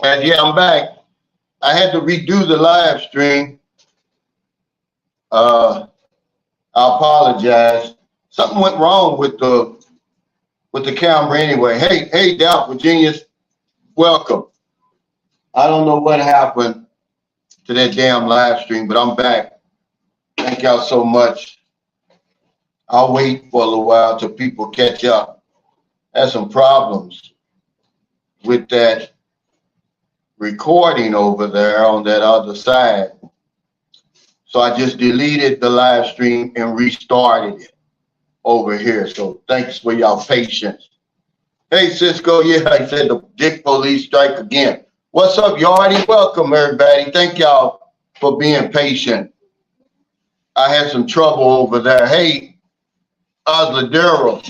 And yeah, I'm back. I had to redo the live stream. I apologize. Something went wrong with the camera anyway. Hey, Dallas, Virginians, welcome. I don't know what happened to that damn live stream, but I'm back. Thank y'all so much. I'll wait for a little while till people catch up. I had some problems with that recording over there on that other side. So I just deleted the live stream and restarted it over here. So thanks for y'all patience. Hey, Cisco, yeah, I said the dick police strike again. What's up, Yardy? Welcome, everybody. Thank y'all for being patient. I had some trouble over there. Hey, Osladero,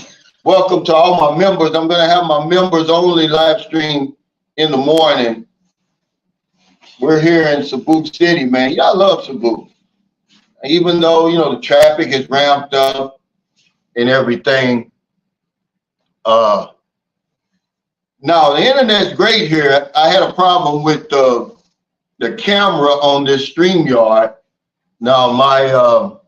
welcome to all my members. I'm going to have my members only live stream in the morning. We're here in Cebu City, man. Y'all love Cebu. Even though, you know, the traffic is ramped up and everything. No, the internet's great here. I had a problem with the camera on this StreamYard. Now,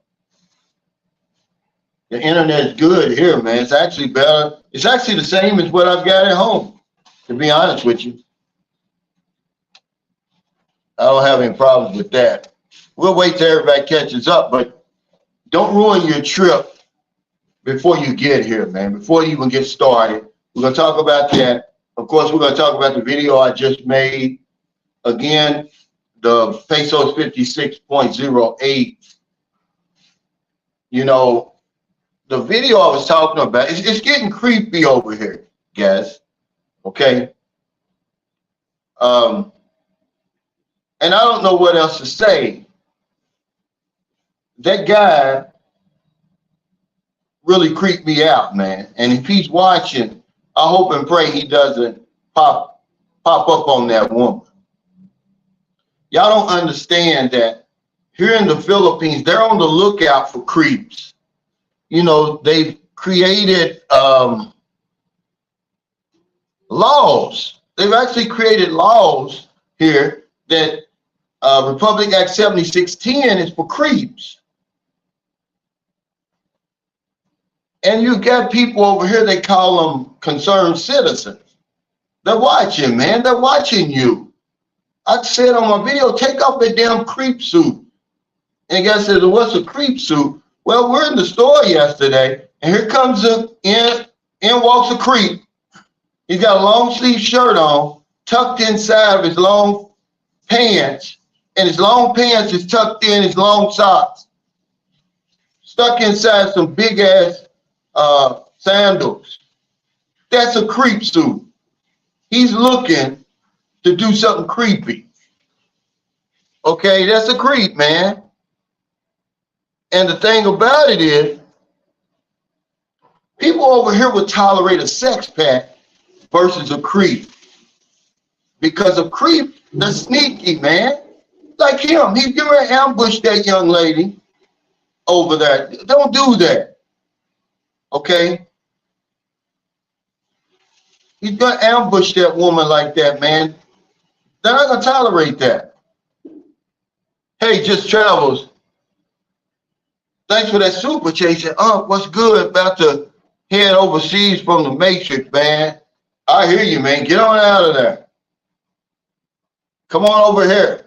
the internet's good here, man. It's actually better. It's actually the same as what I've got at home, to be honest with you. I don't have any problems with that. We'll wait till everybody catches up, but don't ruin your trip before you get here, man, before you even get started. We're going to talk about that. Of course, we're going to talk about the video I just made. Again, the pesos 56.08. You know, the video I was talking about, it's getting creepy over here, guys. Okay? And I don't know what else to say. That guy really creeped me out, man. And if he's watching, I hope and pray he doesn't pop up on that woman. Y'all don't understand that here in the Philippines, they're on the lookout for creeps. You know, they've created laws. They've actually created laws here that Republic Act 7610 is for creeps. And you got people over here, they call them concerned citizens. They're watching, man. They're watching you. I said on my video, take off that damn creep suit. And the guy said, what's a creep suit? Well, we're in the store yesterday, and here comes in walks a creep. He's got a long sleeve shirt on, tucked inside of his long pants, and his long pants is tucked in his long socks, stuck inside some big ass sandals. That's a creep suit. He's looking to do something creepy. Okay, that's a creep, man. And the thing about it is, people over here would tolerate a sex pact versus a creep. Because a creep, they're sneaky, man. Like him, he's gonna ambush that young lady over there. Don't do that. Okay? He's gonna ambush that woman like that, man. They're not gonna tolerate that. Hey, Just Travels. Thanks for that super chase. What's good? About to head overseas from the Matrix, man. I hear you, man. Get on out of there. Come on over here.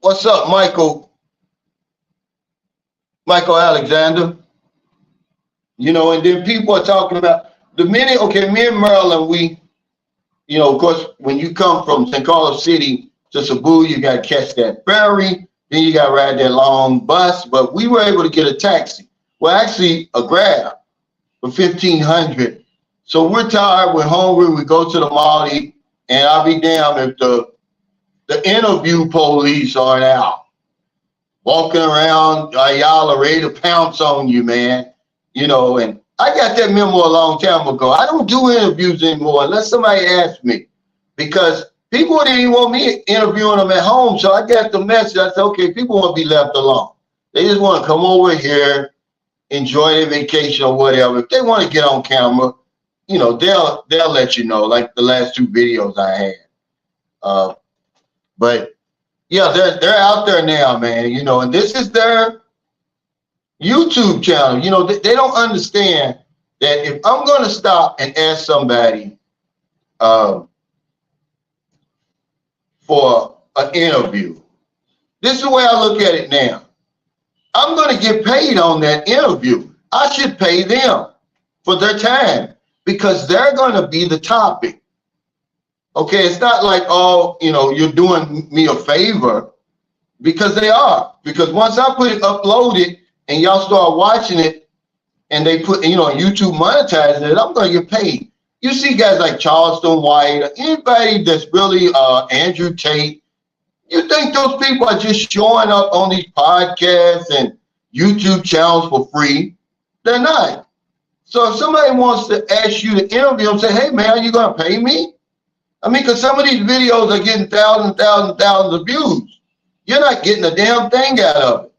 What's up, Michael? Michael Alexander. You know, and then people are talking about the minute, okay, me and Maryland, we, you know, of course, when you come from St. Carlos City to Cebu, you got to catch that ferry. Then you got to ride that long bus, but we were able to get a taxi. Well, actually, a Grab for $1,500. So we're tired, we're hungry, we go to the mall, and I'll be damned if the interview police aren't out. Walking around, y'all are ready to pounce on you, man. You know, and I got that memo a long time ago. I don't do interviews anymore unless somebody asks me, because people didn't even want me interviewing them at home. So I got the message. I said, okay, people want to be left alone. They just want to come over here, enjoy their vacation or whatever. If they want to get on camera, you know, they'll let you know, like the last two videos I had. But yeah, they're out there now, man. You know, and this is their YouTube channel. You know, they don't understand that if I'm going to stop and ask somebody for an interview, this is the way I look at it now. I'm going to get paid on that interview. I should pay them for their time because they're going to be the topic. Okay, it's not like, oh, you know, you're doing me a favor, because they are. Because once I upload it and y'all start watching it and they put, you know, YouTube monetizing it, I'm going to get paid. You see guys like Charleston White, anybody that's really Andrew Tate, you think those people are just showing up on these podcasts and YouTube channels for free? They're not. So if somebody wants to ask you to interview them, say, hey, man, are you going to pay me? I mean, because some of these videos are getting thousands of views. You're not getting a damn thing out of it.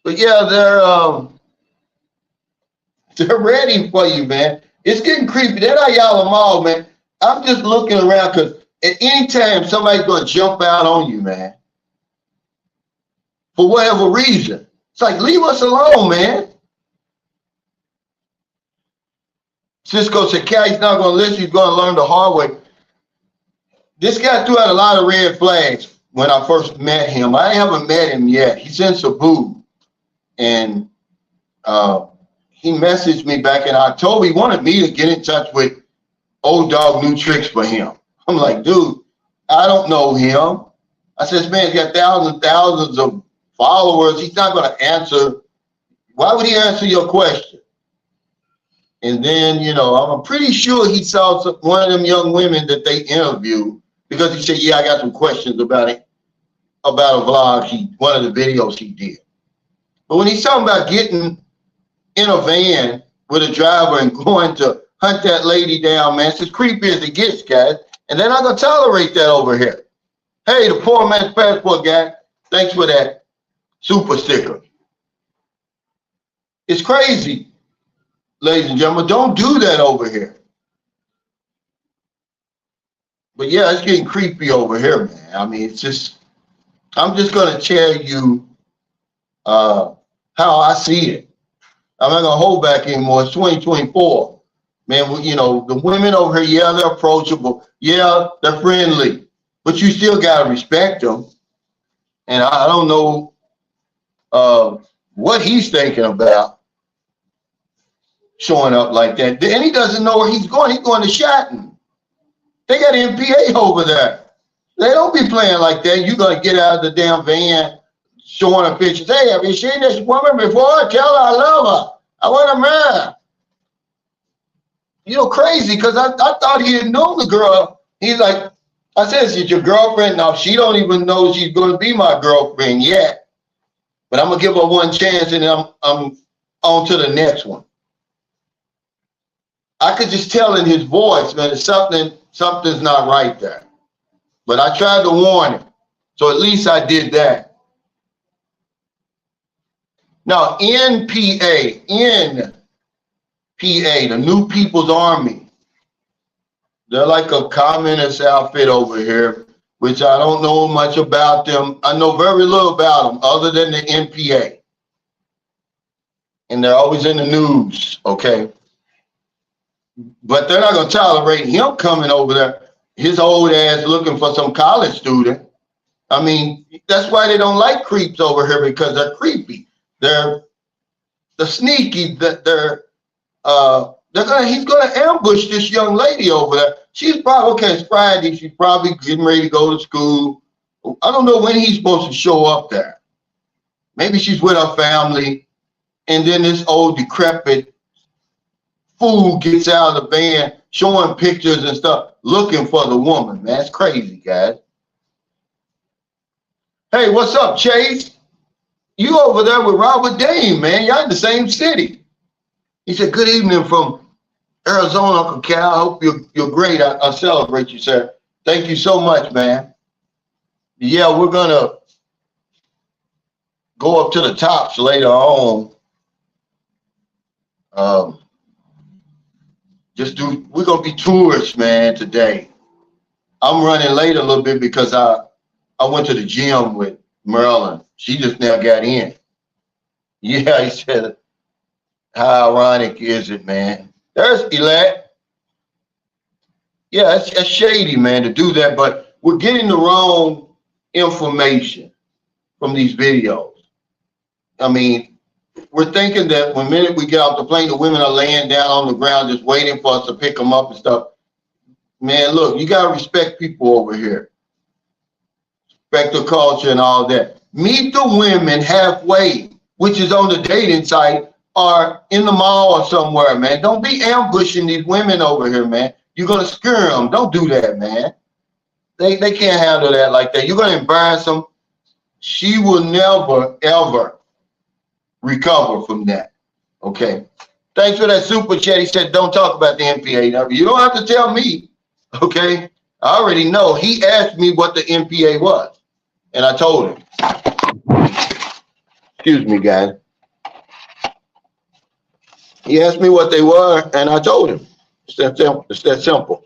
But yeah, they're ready for you, man. It's getting creepy. They're not y'all mall, man. I'm just looking around because at any time somebody's going to jump out on you, man. For whatever reason. It's like, leave us alone, man. Cisco said, Callie's not going to listen. He's going to learn the hard way. This guy threw out a lot of red flags when I first met him. I haven't met him yet. He's in Cebu. And he messaged me back in October. He wanted me to get in touch with Old Dog New Tricks for him. I'm like, dude, I don't know him. I said, this man's got thousands of followers. He's not going to answer. Why would he answer your question? And then, you know, I'm pretty sure he saw one of them young women that they interviewed, because he said, yeah, I got some questions about it, about a vlog, one of the videos he did. But when he's talking about getting in a van with a driver and going to hunt that lady down, man, it's as creepy as it gets, guys. And they're not going to tolerate that over here. Hey, the poor man's passport guy, thanks for that super sticker. It's crazy, ladies and gentlemen. Don't do that over here. But yeah, it's getting creepy over here, man. I mean, it's just, I'm just going to tell you how I see it. I'm not going to hold back anymore. It's 2024. Man, you know, the women over here, yeah, they're approachable. Yeah, they're friendly. But you still got to respect them. And I don't know what he's thinking about showing up like that. And he doesn't know where he's going. He's going to Shatton. They got MPA over there. They don't be playing like that. You're going to get out of the damn van showing her pictures. Hey, have you seen this woman before? Tell her I love her. I want to marry her. You know, crazy, because I thought he didn't know the girl. He's like, I said, is it your girlfriend? No, she don't even know she's going to be my girlfriend yet. But I'm going to give her one chance, and I'm on to the next one. I could just tell in his voice, man, something's not right there. But I tried to warn him. So at least I did that. Now, NPA, the New People's Army, they're like a communist outfit over here, which I don't know much about them. I know very little about them other than the NPA. And they're always in the news, okay? But they're not going to tolerate him coming over there, his old ass looking for some college student. I mean, that's why they don't like creeps over here, because they're creepy. They're sneaky. He's gonna ambush this young lady over there. She's probably, okay, it's Friday. She's probably getting ready to go to school. I don't know when he's supposed to show up there. Maybe she's with her family, and then this old decrepit fool gets out of the van showing pictures and stuff, looking for the woman. Man, that's crazy, guys. Hey, what's up, Chase? You over there with Robert Dane, man. Y'all in the same city. He said, good evening from Arizona, Uncle Cal. I hope you're great. I celebrate you, sir. Thank you so much, man. Yeah, we're going to go up to the tops later on. We're going to be tourists, man, today. I'm running late a little bit because I went to the gym with Marilyn. She just now got in. Yeah, he said, how ironic is it, man? There's Elect. Yeah, it's shady, man, to do that, but we're getting the wrong information from these videos. I mean, we're thinking that the minute we get off the plane, the women are laying down on the ground just waiting for us to pick them up and stuff. Man, look, you got to respect people over here. Respect the culture and all that. Meet the women halfway, which is on the dating site or in the mall or somewhere, man. Don't be ambushing these women over here, man. You're going to scare them. Don't do that, man. They can't handle that like that. You're going to embarrass them. She will never, ever recover from that. Okay. Thanks for that super chat. He said, don't talk about the NPA. Now, you don't have to tell me. Okay. I already know. He asked me what the NPA was, and I told him. Excuse me, guys. He asked me what they were, and I told him. It's that simple. It's that simple.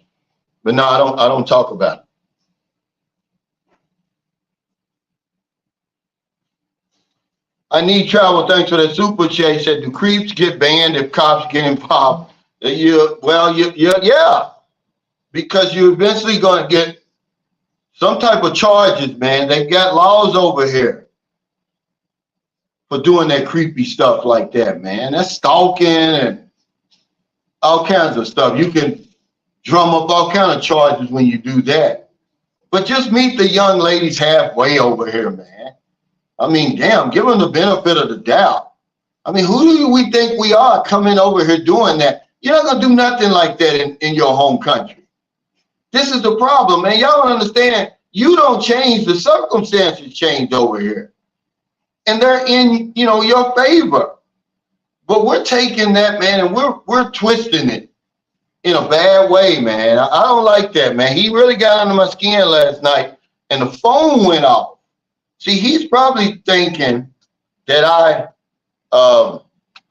But no, I don't talk about it. I need travel. Thanks for that super chat. He said, do creeps get banned if cops get involved? Yeah. Because you're eventually going to get some type of charges, man. They've got laws over here for doing that creepy stuff like that, man. That's stalking and all kinds of stuff. You can drum up all kinds of charges when you do that. But just meet the young ladies halfway over here, man. I mean, damn, give them the benefit of the doubt. I mean, who do we think we are coming over here doing that? You're not going to do nothing like that in your home country. This is the problem, man. Y'all don't understand. You don't change. The circumstances change over here. And they're in, your favor. But we're taking that, man, and we're twisting it in a bad way, man. I don't like that, man. He really got under my skin last night, and the phone went off. See, he's probably thinking that I hung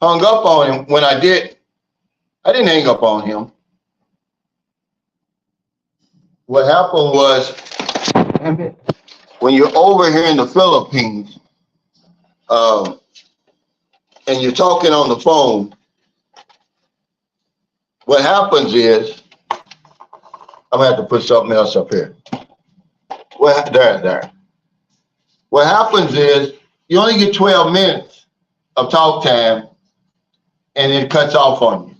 up on him when I did. I didn't hang up on him. What happened was, when you're over here in the Philippines, and you're talking on the phone, what happens is, I'm gonna have to put something else up here. There. What happens is, you only get 12 minutes of talk time, and it cuts off on you.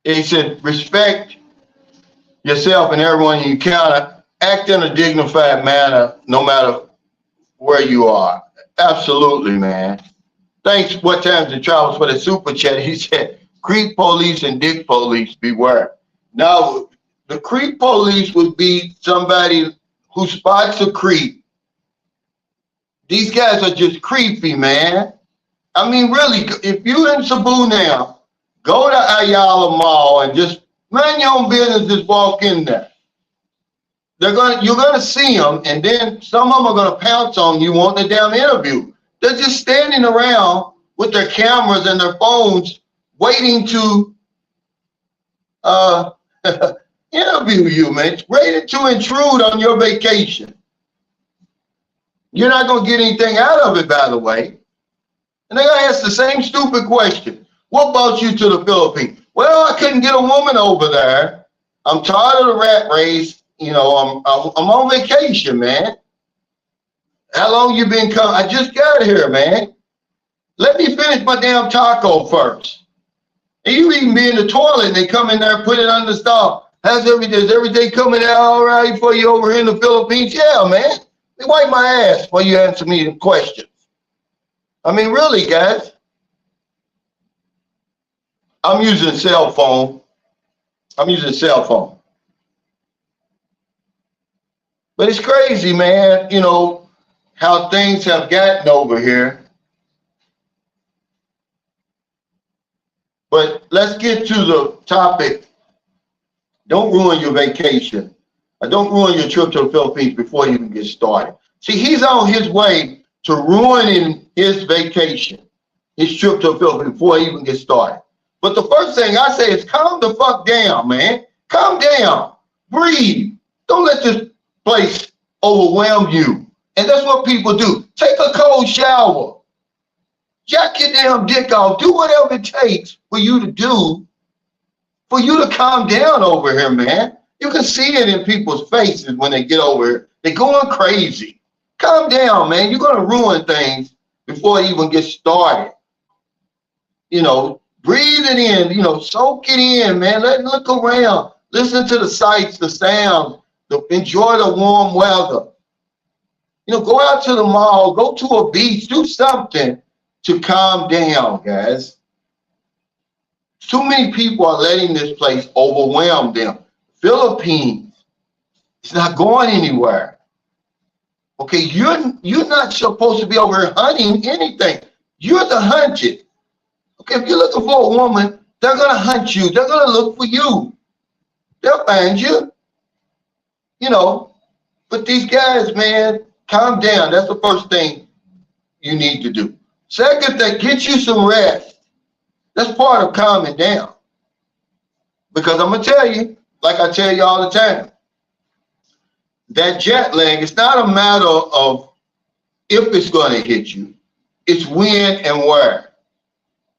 He said, respect yourself and everyone you encounter. Act in a dignified manner, no matter where you are. Absolutely, man. Thanks. What time's the travels for the super chat? He said, creep police and dick police, beware. Now, the creep police would be somebody who spots a creep. These guys are just creepy, man. I mean, really, if you're in Cebu now, go to Ayala Mall and just mind your own business, just walk in there. You're gonna see them, and then some of them are gonna pounce on you wanting a damn interview. They're just standing around with their cameras and their phones waiting to interview you, man. Ready to intrude on your vacation. You're not gonna get anything out of it, by the way. And they're gonna ask the same stupid question. What brought you to the Philippines? Well, I couldn't get a woman over there. I'm tired of the rat race. I'm on vacation, man. How long you been coming? I just got here, man. Let me finish my damn taco first. And you even be in the toilet and they come in there and put it under the stall. Is everything coming out all right for you over here in the Philippines? Yeah, man. They wipe my ass while you answer me the questions. I mean, really, guys. I'm using cell phone. But it's crazy, man, how things have gotten over here. But let's get to the topic. Don't ruin your vacation. Don't ruin your trip to the Philippines before you even get started. See, he's on his way to ruining his vacation, his trip to the Philippines before he even gets started. But the first thing I say is calm the fuck down, man. Calm down. Breathe. Don't let this place overwhelm you. And that's what people do. Take a cold shower. Jack your damn dick off. Do whatever it takes for you to do, for you to calm down over here, man. You can see it in people's faces when they get over here. They're going crazy. Calm down, man. You're going to ruin things before it even gets started. You know, breathe it in, you know, soak it in, man. Look around. Listen to the sights, the sounds, enjoy the warm weather. You know, go out to the mall, go to a beach, do something to calm down, guys. Too many people are letting this place overwhelm them. Philippines, it's not going anywhere. Okay, you're not supposed to be over here hunting anything. You're the hunted. Okay, if you're looking for a woman, they're gonna hunt you. They're gonna look for you. They'll find you. You know, but these guys, man, calm down. That's the first thing you need to do. Second thing, get you some rest. That's part of calming down. Because I'm gonna tell you, like I tell you all the time, that jet lag, it's not a matter of if it's gonna hit you, it's when and where.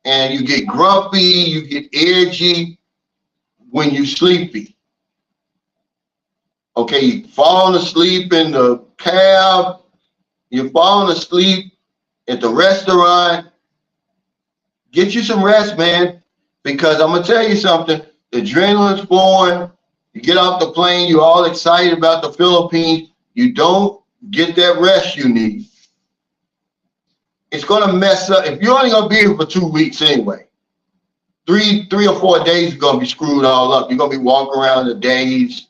And you get grumpy, you get edgy when you're sleepy. Okay, you're falling asleep in the cab, you're falling asleep at the restaurant. Get you some rest, man, because I'm gonna tell you something, the adrenaline's flowing, you get off the plane, you're all excited about the Philippines, you don't get that rest you need. It's gonna mess up. If you're only gonna be here for 2 weeks anyway, three or 4 days are gonna be screwed all up. You're gonna be walking around the days.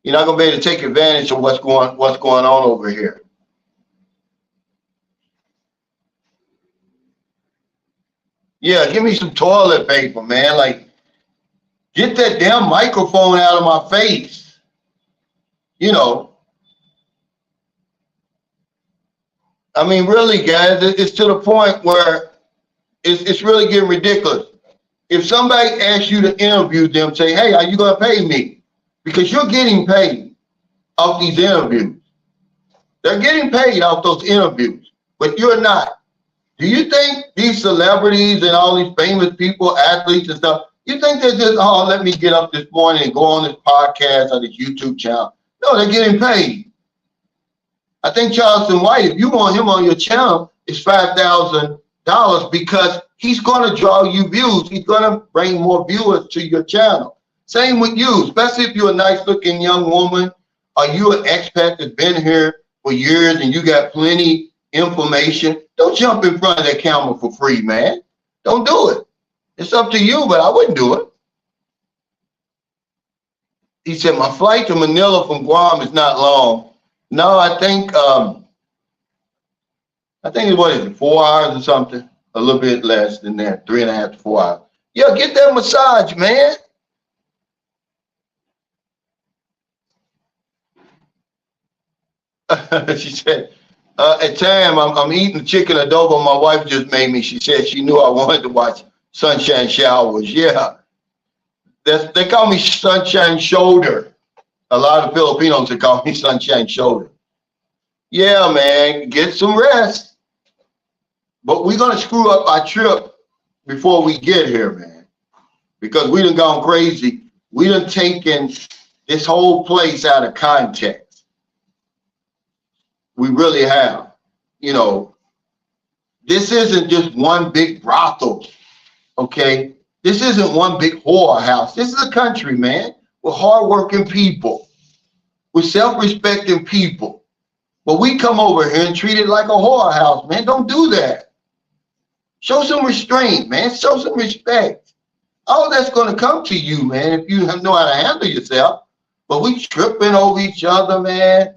You're not gonna be able to take advantage of what's going on over here. Yeah, give me some toilet paper, man. Like, get that damn microphone out of my face. You know. I mean, really, guys, it's to the point where it's really getting ridiculous. If somebody asks you to interview them, say, hey, are you going to pay me? Because you're getting paid off these interviews. They're getting paid off those interviews, but you're not. Do you think these celebrities and all these famous people, athletes and stuff, you think they're just, oh, let me get up this morning and go on this podcast or this YouTube channel? No, they're getting paid. I think Charleston White, if you want him on your channel, it's $5,000 because he's going to draw you views. He's going to bring more viewers to your channel. Same with you, especially if you're a nice looking young woman or you're an expat that's been here for years and you got plenty information. Don't jump in front of that camera for free, man. Don't do it. It's up to you, but I wouldn't do it. He said, my flight to Manila from Guam is not long. No, I think what is it, 4 hours or something? A little bit less than that, 3.5 to 4 hours. Yeah, get that massage, man. She said, at time I'm eating chicken adobo my wife just made me. She said she knew I wanted to watch Sunshine Showers. Yeah, they call me Sunshine Shoulder. A lot of Filipinos that call me Sunshine Shoulder. Yeah, man, get some rest. But we're gonna screw up our trip before we get here, man, because we done gone crazy. We done taken this whole place out of context. We really have. You know, this isn't just one big brothel, okay? This isn't one big whore house. This is a country, man, with hardworking people, with self-respecting people. But we come over here and treat it like a whorehouse, man. Don't do that. Show some restraint, man. Show some respect. All that's going to come to you, man, if you know how to handle yourself. But we tripping over each other, man.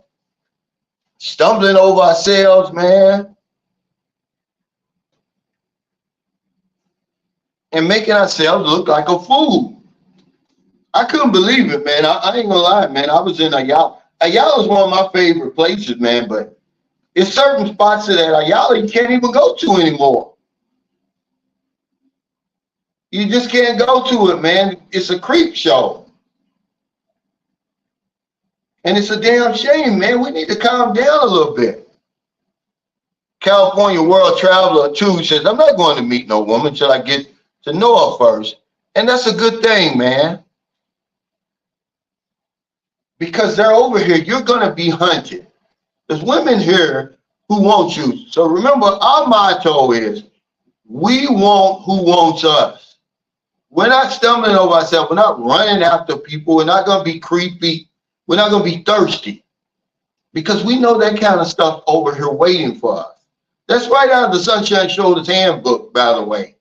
Stumbling over ourselves, man. And making ourselves look like a fool. I couldn't believe it, man. I ain't gonna lie, man. I was in Ayala. Ayala is one of my favorite places, man, but it's certain spots that Ayala you can't even go to anymore. You just can't go to it, man. It's a creep show. And it's a damn shame, man. We need to calm down a little bit. California World Traveler 2 says, I'm not going to meet no woman till I get to know her first. And that's a good thing, man. Because they're over here. You're going to be hunted. There's women here who want you. So remember, our motto is, we want who wants us. We're not stumbling over ourselves. We're not running after people. We're not going to be creepy. We're not going to be thirsty. Because we know that kind of stuff over here waiting for us. That's right out of the Sunshine Shoulders handbook, by the way.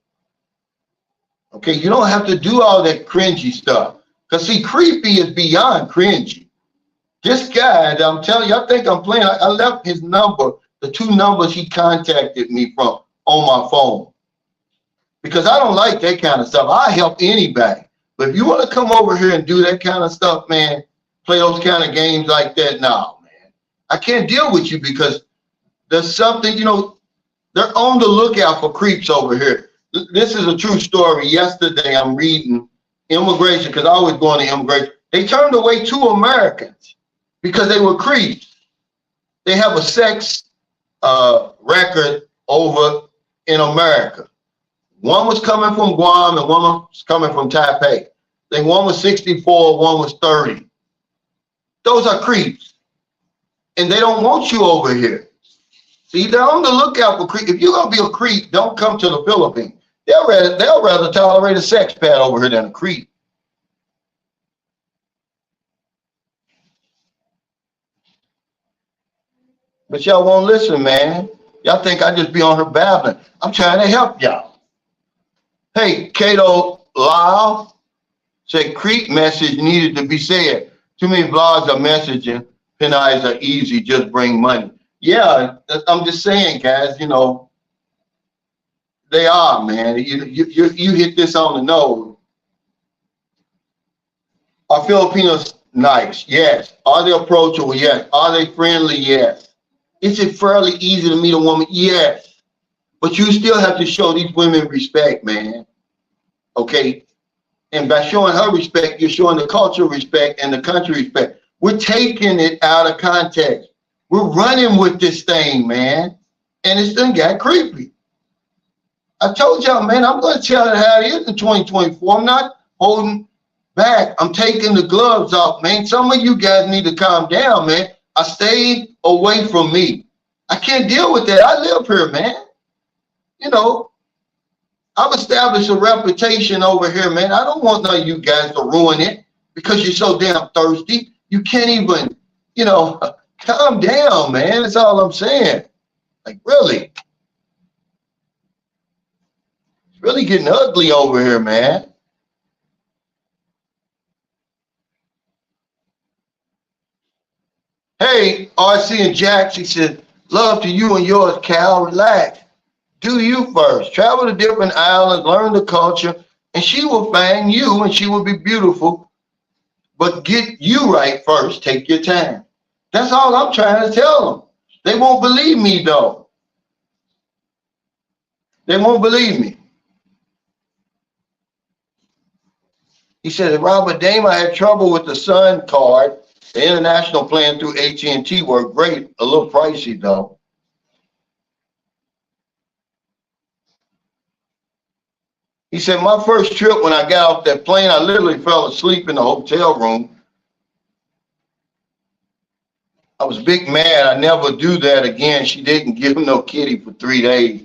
Okay, you don't have to do all that cringy stuff. Because see, creepy is beyond cringy. This guy, I'm telling you, I think I'm playing. I left his number, the 2 numbers he contacted me from on my phone. Because I don't like that kind of stuff. I help anybody. But if you want to come over here and do that kind of stuff, man, play those kind of games like that, no, man. I can't deal with you because there's something, you know, they're on the lookout for creeps over here. This is a true story. Yesterday, I'm reading immigration, because I always go into immigration. They turned away 2 Americans because they were creeps. They have a sex record over in America. One was coming from Guam and one was coming from Taipei. I think one was 64, one was 30. Those are creeps. And they don't want you over here. See, they're on the lookout for creep. If you're going to be a creep, don't come to the Philippines. They'll rather tolerate a sex pad over here than a creep. But y'all won't listen, man. Y'all think I just be on her babbling. I'm trying to help y'all. Hey, Cato Lyle said creep message needed to be said. Too many blogs are messaging. Pin eyes are easy, just bring money. Yeah, I'm just saying, guys, you know, they are, man. You hit this on the nose. Are Filipinos nice? Yes. Are they approachable? Yes. Are they friendly? Yes. Is it fairly easy to meet a woman? Yes. But you still have to show these women respect, man. Okay? And by showing her respect, you're showing the culture respect and the country respect. We're taking it out of context. We're running with this thing, man. And it's done got creepy. I told y'all, man, I'm going to tell it how it is in 2024. I'm not holding back. I'm taking the gloves off, man. Some of you guys need to calm down, man. I stayed away from me. I can't deal with that. I live here, man. You know, I've established a reputation over here, man. I don't want none of you guys to ruin it because you're so damn thirsty. You can't even, you know, calm down, man. That's all I'm saying. Like, really? It's really getting ugly over here, man. Hey, RC and Jax, he said, love to you and yours, Cal. Relax. Do you first. Travel to different islands, learn the culture, and she will find you and she will be beautiful. But get you right first. Take your time. That's all I'm trying to tell them. They won't believe me, though. They won't believe me. He said, Robert Dame, I had trouble with the Sun card. The international plan through AT&T worked great. A little pricey, though. He said, my first trip when I got off that plane, I literally fell asleep in the hotel room. I was big mad. I never do that again. She didn't give him no kitty for 3 days.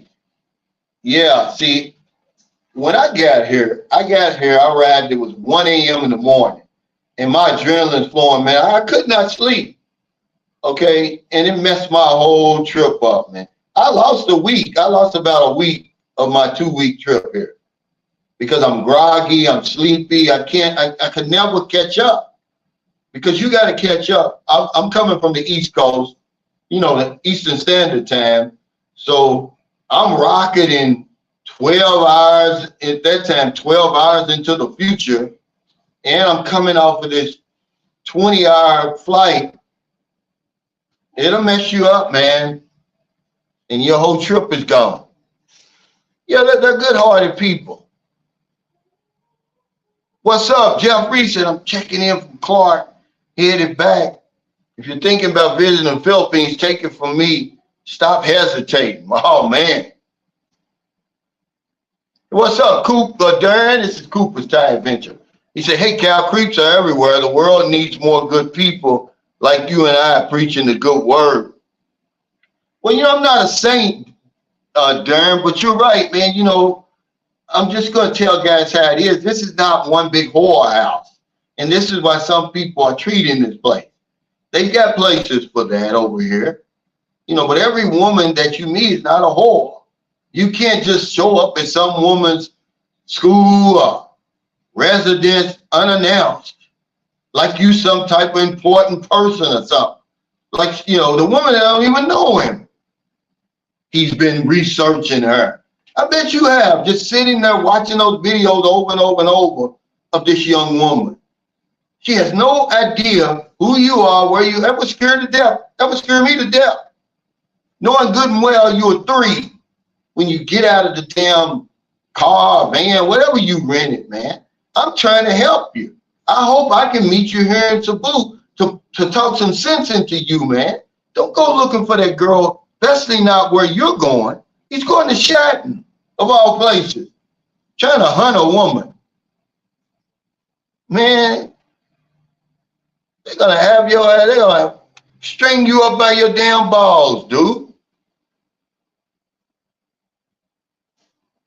Yeah, see, when I got here, I arrived, it was 1 a.m. in the morning. And my adrenaline's flowing, man. I could not sleep. Okay, and it messed my whole trip up, man. I lost a week. I lost about a week of my 2-week trip here. Because I'm groggy, I'm sleepy, I could never catch up. Because you got to catch up. I'm coming from the East Coast, you know, the Eastern Standard Time. So I'm rocketing 12 hours, at that time, 12 hours into the future. And I'm coming off of this 20-hour flight. It'll mess you up, man. And your whole trip is gone. Yeah, they're good-hearted people. What's up, Jeff Reese? I'm checking in from Clark, headed back. If you're thinking about visiting the Philippines, take it from me. Stop hesitating. Oh, man. What's up, Coop? Darren, this is Cooper's Thai Adventure. He said, hey, Cal, creeps are everywhere. The world needs more good people like you and I preaching the good word. Well, I'm not a saint, Darren, but you're right, man. I'm just going to tell guys how it is. This is not one big whorehouse. And this is why some people are treating this place. They got places for that over here. But every woman that you meet is not a whore. You can't just show up at some woman's school or residence unannounced, like you some type of important person or something. Like, the woman that don't even know him. He's been researching her. I bet you have, just sitting there watching those videos over and over and over of this young woman. She has no idea who you are, where you ever scared to death. That would scare me to death. Knowing good and well you're 3 when you get out of the damn car, van, whatever you rented, man. I'm trying to help you. I hope I can meet you here in Cebu to talk some sense into you, man. Don't go looking for that girl, especially not where you're going. He's going to Shatton, of all places, trying to hunt a woman. Man, they're going to have your ass, they're going to string you up by your damn balls, dude.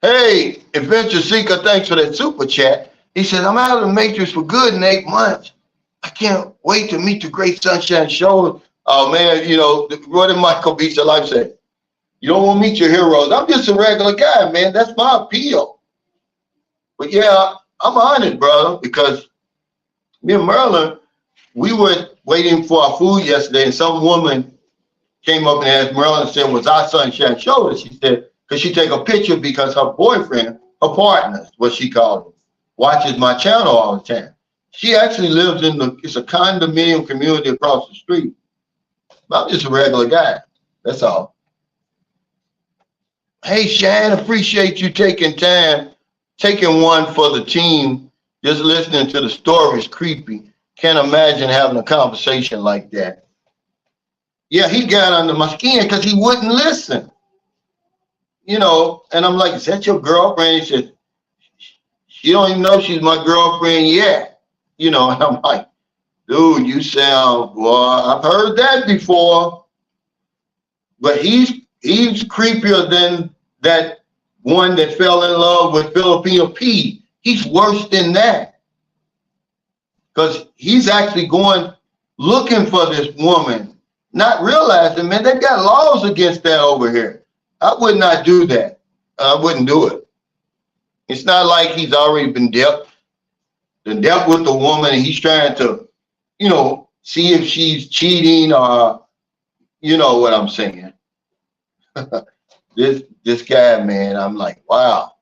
Hey, Adventure Seeker, thanks for that super chat. He said, I'm out of the Matrix for good in 8 months. I can't wait to meet the Great Sunshine Show. Oh, man, what did Michael B. Life say? You don't want to meet your heroes. I'm just a regular guy, man. That's my appeal. But, yeah, I'm honored, brother, because me and Merlin, we were waiting for our food yesterday, and some woman came up and asked Merlin and said, was our Sunshine Show? And she said, could she take a picture because her boyfriend, her partner, what she called him, watches my channel all the time. She actually lives it's a condominium community across the street. But I'm just a regular guy. That's all. Hey, Shan, appreciate you taking one for the team. Just listening to the story is creepy. Can't imagine having a conversation like that. Yeah, he got under my skin because he wouldn't listen. And I'm like, is that your girlfriend? He said, she don't even know she's my girlfriend yet. And I'm like, dude, you sound, well, I've heard that before. But he's creepier than that one that fell in love with Filipino P. He's worse than that. Because he's actually going looking for this woman, not realizing, man, they've got laws against that over here. I would not do that. I wouldn't do it. It's not like he's already been dealt with the woman and he's trying to, see if she's cheating or, you know what I'm saying. This guy, man, I'm like, wow.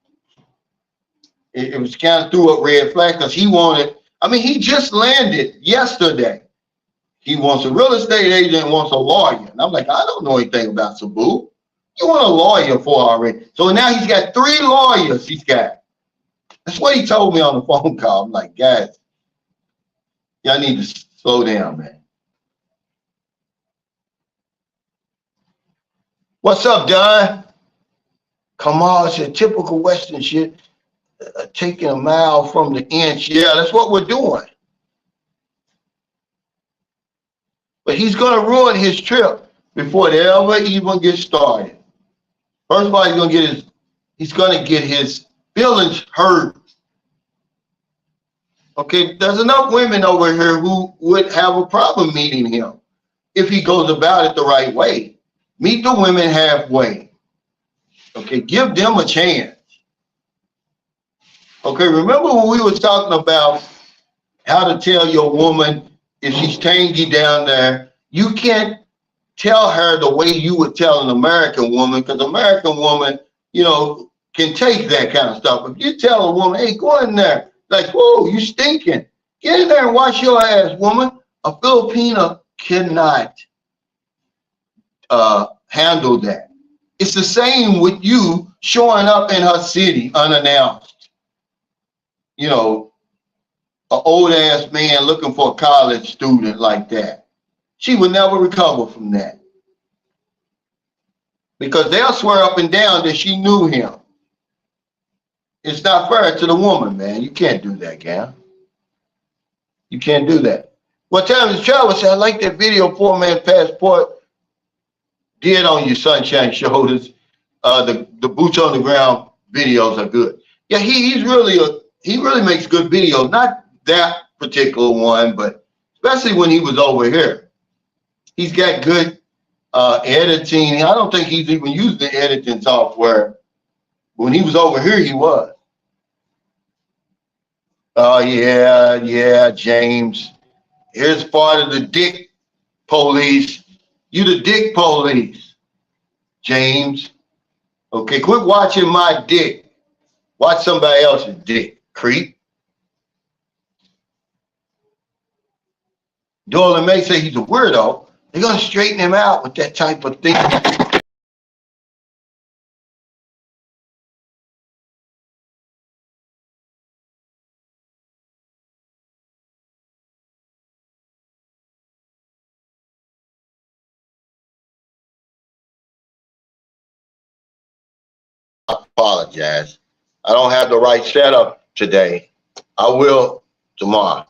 It was kind of threw up red flag because he just landed yesterday. He wants a real estate agent, wants a lawyer. And I'm like, I don't know anything about Cebu. You want a lawyer for already. So now he's got 3 lawyers he's got. That's what he told me on the phone call. I'm like, guys, y'all need to slow down, man. What's up, Don? Come on, it's a typical Western shit. Taking a mile from the inch. Yeah, that's what we're doing. But he's going to ruin his trip before they ever even get started. First of all, he's going to get his feelings hurt. Okay, there's enough women over here who would have a problem meeting him if he goes about it the right way. Meet the women halfway. Okay, give them a chance. Okay, remember when we was talking about how to tell your woman if she's tangy down there, you can't tell her the way you would tell an American woman, because American woman, can take that kind of stuff. If you tell a woman, hey, go in there, like, whoa, you stinking. Get in there and wash your ass, woman. A Filipina cannot handle that. It's the same with you showing up in her city unannounced. an old ass man looking for a college student like that. She would never recover from that. Because they'll swear up and down that she knew him. It's not fair to the woman, man. You can't do that, gal. You can't do that. What time is Travis said, I like that video Poor Man Passport did on you, Sunshine Shoulders. The boots on the ground videos are good. Yeah, he really makes good videos. Not that particular one, but especially when he was over here. He's got good editing. I don't think he's even used the editing software. When he was over here, he was. Oh, yeah, James. Here's part of the dick police. You the dick police, James. Okay, quit watching my dick. Watch somebody else's dick, creep. Dolan may say he's a weirdo. They're going to straighten him out with that type of thing. I apologize. I don't have the right setup today. I will tomorrow.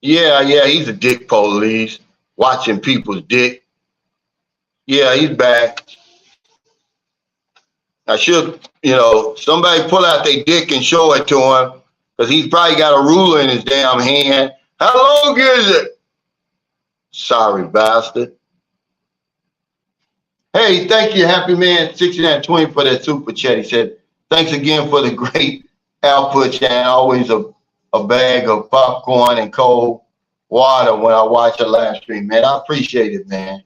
Yeah, he's a dick police. Watching people's dick. Yeah, he's back. I should, somebody pull out their dick and show it to him, because he's probably got a ruler in his damn hand. How long is it? Sorry, bastard. Hey, thank you, Happy Man 6920 for that super chat. He said, thanks again for the great output, Shan. Always a bag of popcorn and cold water when I watch a live stream, man. I appreciate it, man.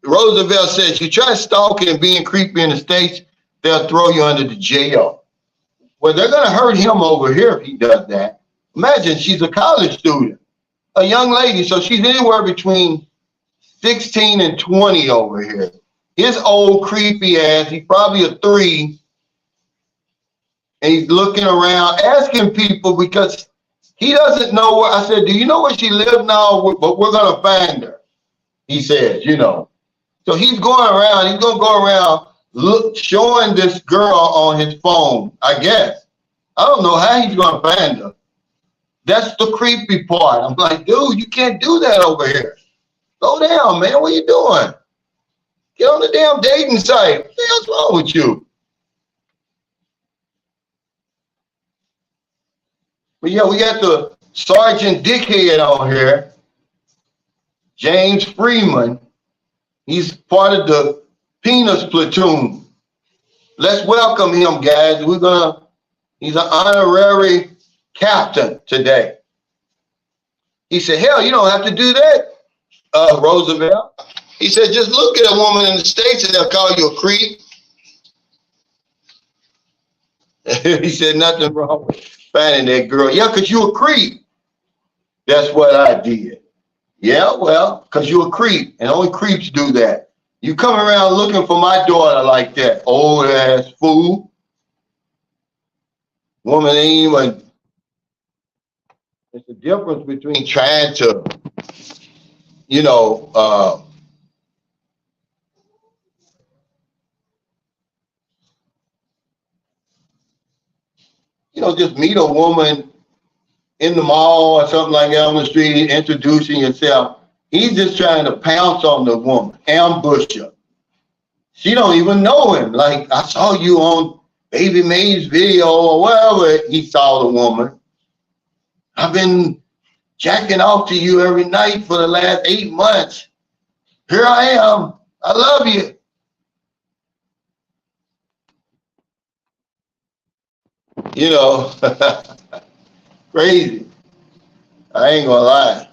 Roosevelt says, you try stalking and being creepy in the States, they'll throw you under the jail. Well, they're going to hurt him over here if he does that. Imagine she's a college student, a young lady, so she's anywhere between 16 and 20 over here. His old creepy ass, he's probably a 3, and he's looking around, asking people because he doesn't know where. I said, do you know where she lives now? But we're going to find her, he says, So he's going around, he's going to go around showing this girl on his phone, I guess. I don't know how he's going to find her. That's the creepy part. I'm like, dude, you can't do that over here. Slow down, man. What are you doing? Get on the damn dating site. What the hell's wrong with you? But yeah, we got the Sergeant Dickhead on here, James Freeman. He's part of the Penis Platoon. Let's welcome him, guys. He's an honorary captain today. He said, hell, you don't have to do that, Roosevelt. He said, just look at a woman in the States and they'll call you a creep. He said, nothing wrong with finding that girl. Yeah, because you a creep. That's what I did. Yeah, well, because you a creep, and only creeps do that. You come around looking for my daughter like that, old ass fool. Woman ain't even. It's the difference between trying to, just meet a woman in the mall or something like that on the street, introducing yourself. He's just trying to pounce on the woman, ambush her. She don't even know him. Like, I saw you on Baby May's video or whatever. He saw the woman. I've been jacking off to you every night for the last 8 months. Here I am. I love you. Crazy. I ain't gonna lie.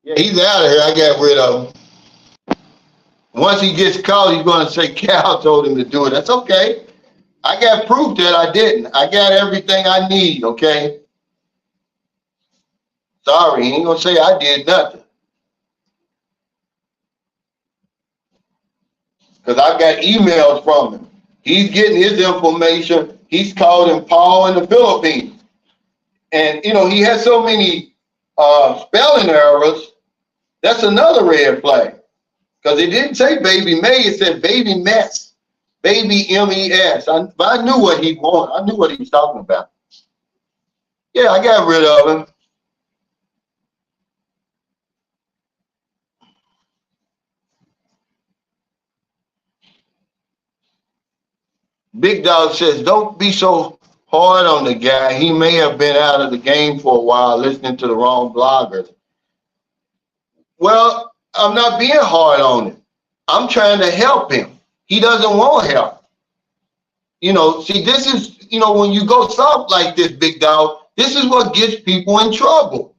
Yeah, he's out of here. I got rid of him. Once he gets caught, he's gonna say Cal told him to do it. That's okay. I got proof that I didn't. I got everything I need, okay? Sorry, he ain't gonna say I did nothing. Because I got emails from him. He's getting his information. He's called him Paul in the Philippines. And, you know, he has so many spelling errors. That's another red flag. Because it didn't say baby May, it said baby mess. Baby MES. But I knew what he wanted. I knew what he was talking about. Yeah, I got rid of him. Big Dog says, don't be so hard on the guy. He may have been out of the game for a while listening to the wrong bloggers. Well, I'm not being hard on him. I'm trying to help him. He doesn't want help. You know, see, this is, you know, when you go soft like this, Big Dog, this is what gets people in trouble.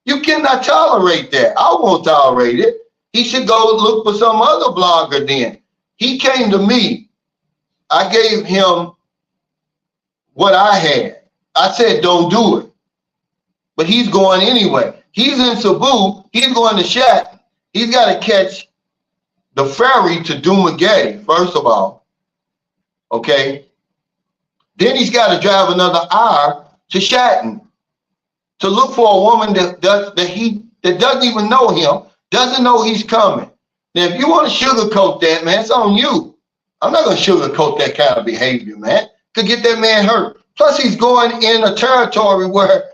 You cannot tolerate that. I won't tolerate it. He should go look for some other blogger then. He came to me. I gave him what I had. I said, don't do it. But he's going anyway. He's in Cebu. He's going to Shat. He's got to catch the ferry to Dumaguete, first of all. Okay? Then he's got to drive another hour to Shatton to look for a woman that doesn't even know him, doesn't know he's coming. Now, if you want to sugarcoat that, man, it's on you. I'm not going to sugarcoat that kind of behavior, man. Could get that man hurt. Plus, he's going in a territory where,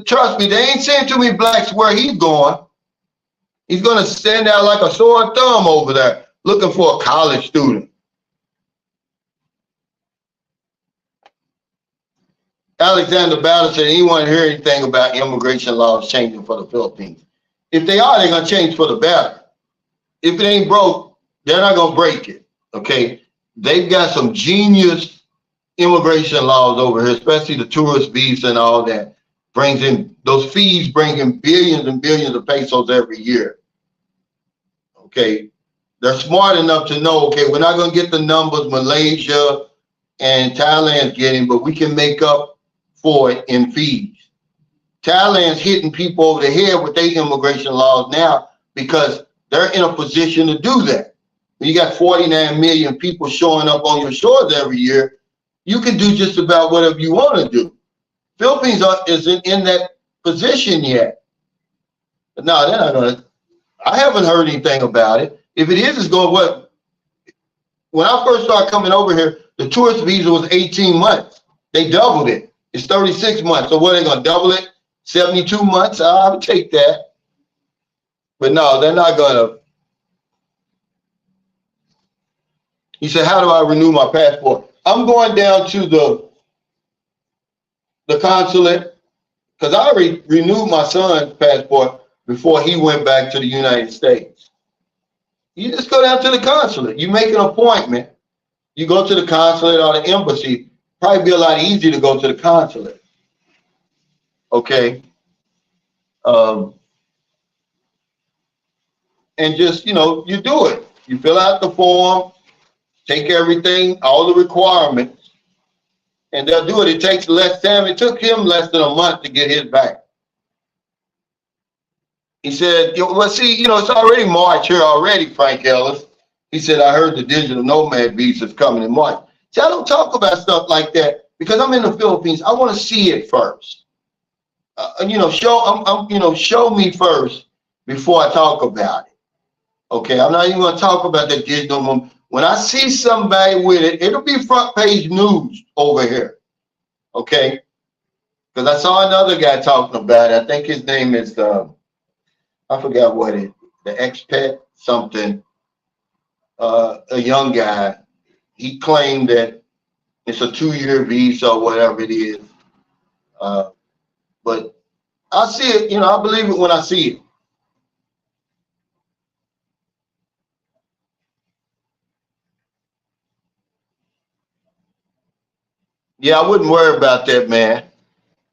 trust me, they ain't saying too many blacks where he's going. He's going to stand out like a sore thumb over there looking for a college student. Alexander Battle said he won't hear anything about immigration laws changing for the Philippines. If they are, they're going to change for the better. If it ain't broke, they're not going to break it, okay? They've got some genius immigration laws over here, especially the tourist visa and all that. Brings in, those fees bring in billions and billions of pesos every year, okay? They're smart enough to know, okay, we're not going to get the numbers Malaysia and Thailand's getting, but we can make up for it in fees. Thailand's hitting people over the head with their immigration laws now because they're in a position to do that. When you got 49 million people showing up on your shores every year, you can do just about whatever you want to do. Philippines isn't in that position yet. But no, they're not gonna. I haven't heard anything about it. If it is, it's going what? When I first started coming over here, the tourist visa was 18 months. They doubled it. It's 36 months. So what, are they going to double it? 72 months? I would take that. But no, they're not going to. He said, how do I renew my passport? I'm going down to the consulate because I already renewed my son's passport before he went back to the United States. You just go down to the consulate. You make an appointment. You go to the consulate or the embassy. Probably be a lot easier to go to the consulate. Okay. And just, you know, you do it. You fill out the form, take everything, all the requirements, and they'll do it. It takes less time. It took him less than a month to get his back. He said, well, see, you know, it's already March here already, Frank Ellis. He said, I heard the digital nomad visa is coming in March. See, I don't talk about stuff like that because I'm in the Philippines. I want to see it first. You know, show me first before I talk about it. Okay, I'm not even going to talk about that digital moment. When I see somebody with it, it'll be front page news over here. Okay, because I saw another guy talking about it. I think his name is I forgot what the expat something. A young guy. He claimed that it's a 2-year visa or whatever it is. But I see it, you know, I believe it when I see it. Yeah, I wouldn't worry about that, man.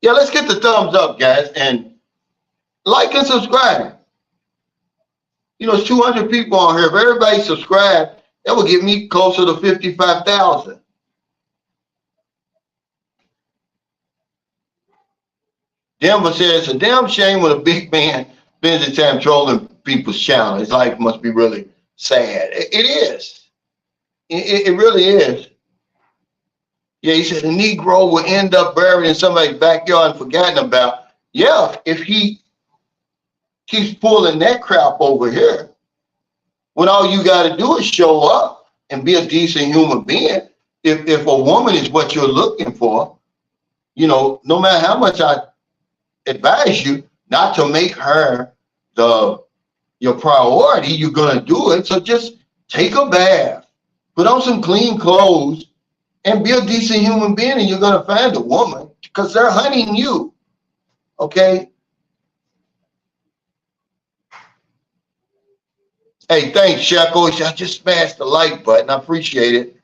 Yeah, let's get the thumbs up, guys, and like and subscribe. You know, it's 200 people on here. If everybody subscribed, that would get me closer to 55,000. Denver says, it's a damn shame when a big man spends his time trolling people's channel. His life must be really sad. It is. It really is. Yeah, he said the Negro will end up buried in somebody's backyard and forgotten about. Yeah, if he keeps pulling that crap over here, when all you got to do is show up and be a decent human being. If a woman is what you're looking for, you know, no matter how much I advise you not to make her your priority, you're gonna do it. So just take a bath, put on some clean clothes, and be a decent human being, and you're gonna find a woman because they're hunting you. Okay. Hey, thanks, Shacko. I just smashed the like button. I appreciate it.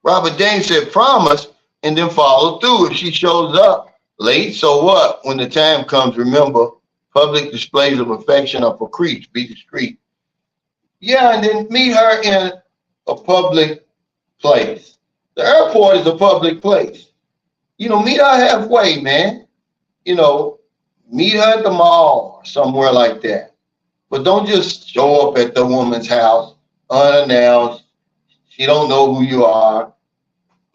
Robert Dane said promise and then follow through. If she shows up late, so what? When the time comes, remember, public displays of affection are for creeps. Be discreet. Yeah, and then meet her in a public place. The airport is a public place. You know, meet her halfway, man. You know, meet her at the mall or somewhere like that. But don't just show up at the woman's house unannounced. She don't know who you are.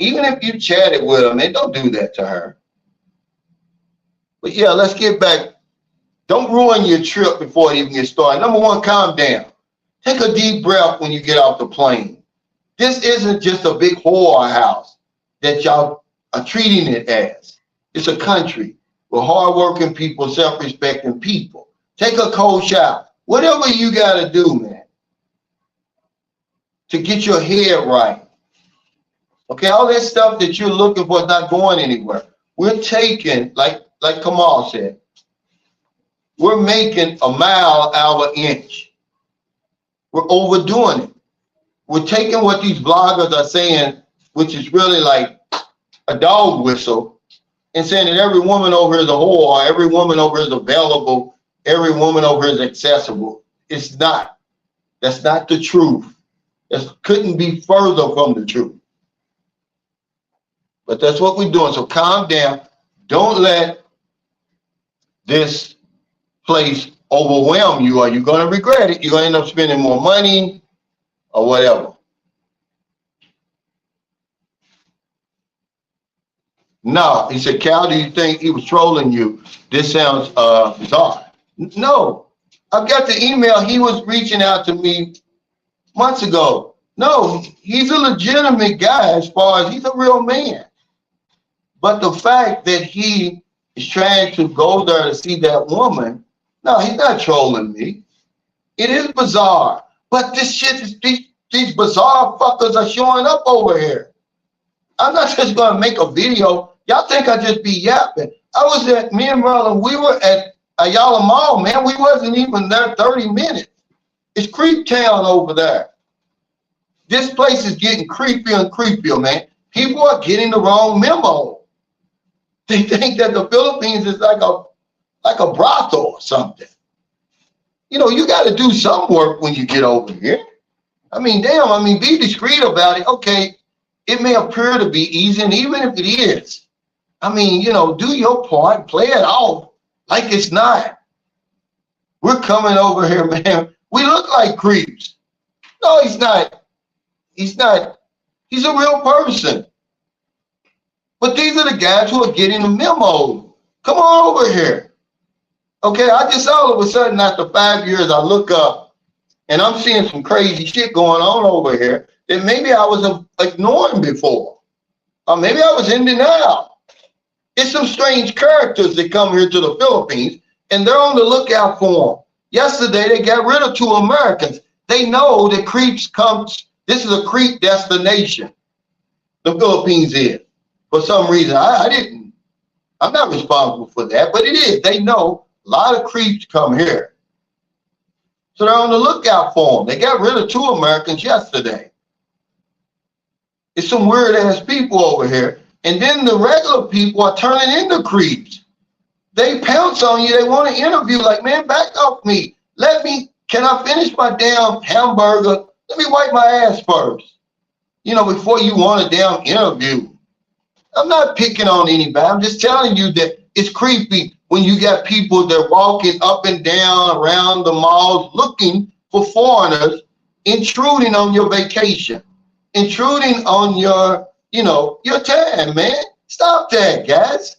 Even if you chatted with her, man, don't do that to her. But yeah, let's get back. Don't ruin your trip before it even gets started. Number one, calm down. Take a deep breath when you get off the plane. This isn't just a big whorehouse that y'all are treating it as. It's a country with hardworking people, self-respecting people. Take a cold shower. Whatever you got to do, man, to get your head right. Okay, all that stuff that you're looking for is not going anywhere. We're taking, like Kamal said, we're making a mile out of an inch. We're overdoing it. We're taking what these bloggers are saying, which is really like a dog whistle, and saying that every woman over here is a whore, every woman over here is available, every woman over here is accessible. It's not. That's not the truth. That couldn't be further from the truth. But that's what we're doing. So calm down. Don't let this place overwhelm you, or you're going to regret it. You're going to end up spending more money or whatever. No, he said, Cal, do you think he was trolling you? This sounds bizarre. No, I've got the email. He was reaching out to me months ago. No, he's a legitimate guy as far as he's a real man. But the fact that he is trying to go there to see that woman, no, he's not trolling me. It is bizarre. But this shit is, these bizarre fuckers are showing up over here. I'm not just going to make a video. Y'all think I just be yapping. I was at, me and Merlin, we were at Ayala Mall, man. We wasn't even there 30 minutes. It's Creep Town over there. This place is getting creepier and creepier, man. People are getting the wrong memo. They think that the Philippines is like a brothel or something. You know, you got to do some work when you get over here. I mean, damn, I mean, be discreet about it. Okay, it may appear to be easy, and even if it is, I mean, you know, do your part, play it off like it's not. We're coming over here, man. We look like creeps. No, he's not. He's not. He's a real person. But these are the guys who are getting the memo. Come on over here. Okay, I just all of a sudden after 5 years, I look up and I'm seeing some crazy shit going on over here that maybe I was ignoring before. Or maybe I was in denial. It's some strange characters that come here to the Philippines and they're on the lookout for them. Yesterday, they got rid of 2 Americans. They know that creeps comes, this is a creep destination. The Philippines is. For some reason, I'm not responsible for that, but it is. They know a lot of creeps come here. So they're on the lookout for them. They got rid of 2 Americans yesterday. It's some weird ass people over here. And then the regular people are turning into creeps. They pounce on you. They want to interview like, man, back off me. Can I finish my damn hamburger? Let me wipe my ass first. You know, before you want a damn interview. I'm not picking on anybody. I'm just telling you that it's creepy when you got people that are walking up and down around the malls looking for foreigners, intruding on your vacation, intruding on your your time, man. Stop that, guys.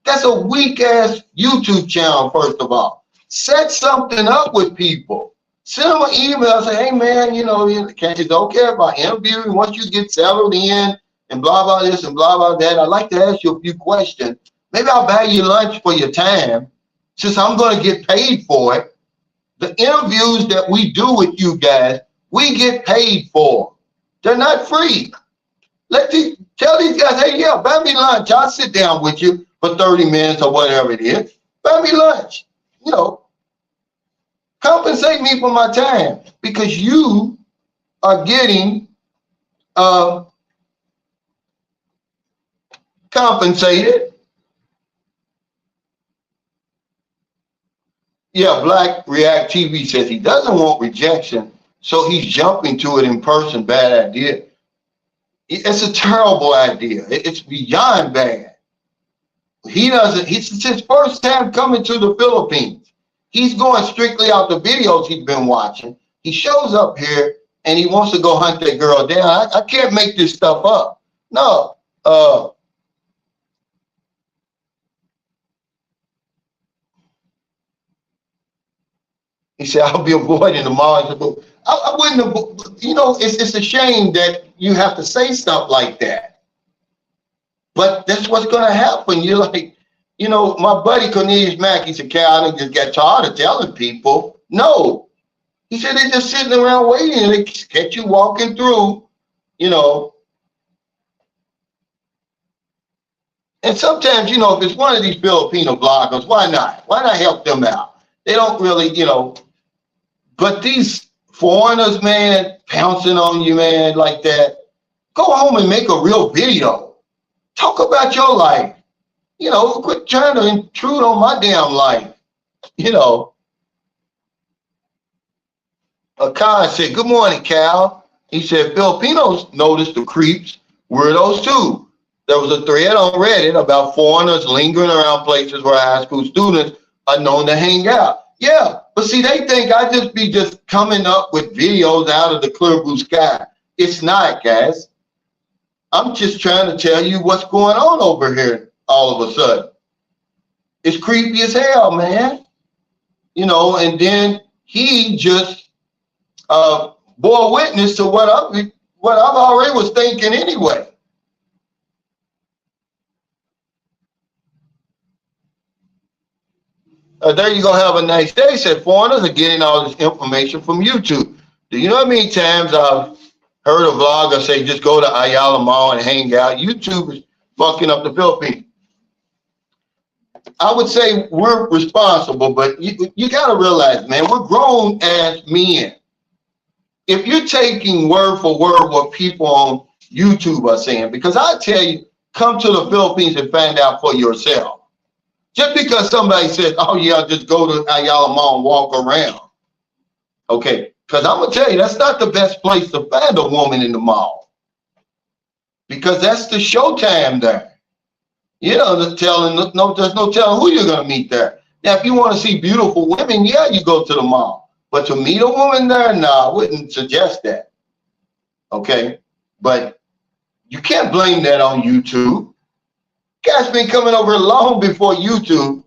That's a weak ass YouTube channel, first of all. Set something up with people. Send them an email, say, hey man, don't care about interviewing once you get settled in and blah, blah, this and blah, blah, that. I'd like to ask you a few questions. Maybe I'll buy you lunch for your time since I'm going to get paid for it. The interviews that we do with you guys, we get paid for. They're not free. Tell these guys, hey, yeah, buy me lunch. I'll sit down with you for 30 minutes or whatever it is. Buy me lunch. Compensate me for my time because you are getting compensated. Yeah, Black React TV says he doesn't want rejection, so he's jumping to it in person. Bad idea. It's a terrible idea. It's beyond bad. It's his first time coming to the Philippines. He's going strictly out the videos he's been watching. He shows up here and he wants to go hunt that girl down. I can't make this stuff up. No. He said, I'll be avoiding the mall. I wouldn't have, it's a shame that you have to say stuff like that. But that's what's going to happen. You're like, my buddy Cornelius Mack, he said, Cal, I just got tired of telling people. No. He said, they're just sitting around waiting and they catch you walking through, And sometimes, if it's one of these Filipino bloggers, why not? Why not help them out? They don't really, but these foreigners, man, pouncing on you, man, like that. Go home and make a real video. Talk about your life. Quit trying to intrude on my damn life. Khan said, good morning, Cal. He said, Filipinos noticed the creeps, weirdos too. There was a thread on Reddit about foreigners lingering around places where high school students are known to hang out. Yeah, but see, they think I just coming up with videos out of the clear blue sky. It's not, guys. I'm just trying to tell you what's going on over here all of a sudden. It's creepy as hell, man. And then he just bore witness to what I've already was thinking anyway. There you gonna have a nice day, said foreigners are getting all this information from YouTube. Do you know how many times I've heard a vlogger say just go to Ayala Mall and hang out? YouTube is fucking up the Philippines. I would say we're responsible, but you gotta realize, man, we're grown as men. If you're taking word for word what people on YouTube are saying, because I tell you, come to the Philippines and find out for yourself. Just because somebody says, oh yeah, just go to Ayala Mall and walk around. Okay, because I'm going to tell you, that's not the best place to find a woman in the mall. Because that's the showtime there. There's no telling who you're going to meet there. Now, if you want to see beautiful women, yeah, you go to the mall. But to meet a woman there, no, I wouldn't suggest that. Okay, but you can't blame that on YouTube. Guys been coming over long before YouTube.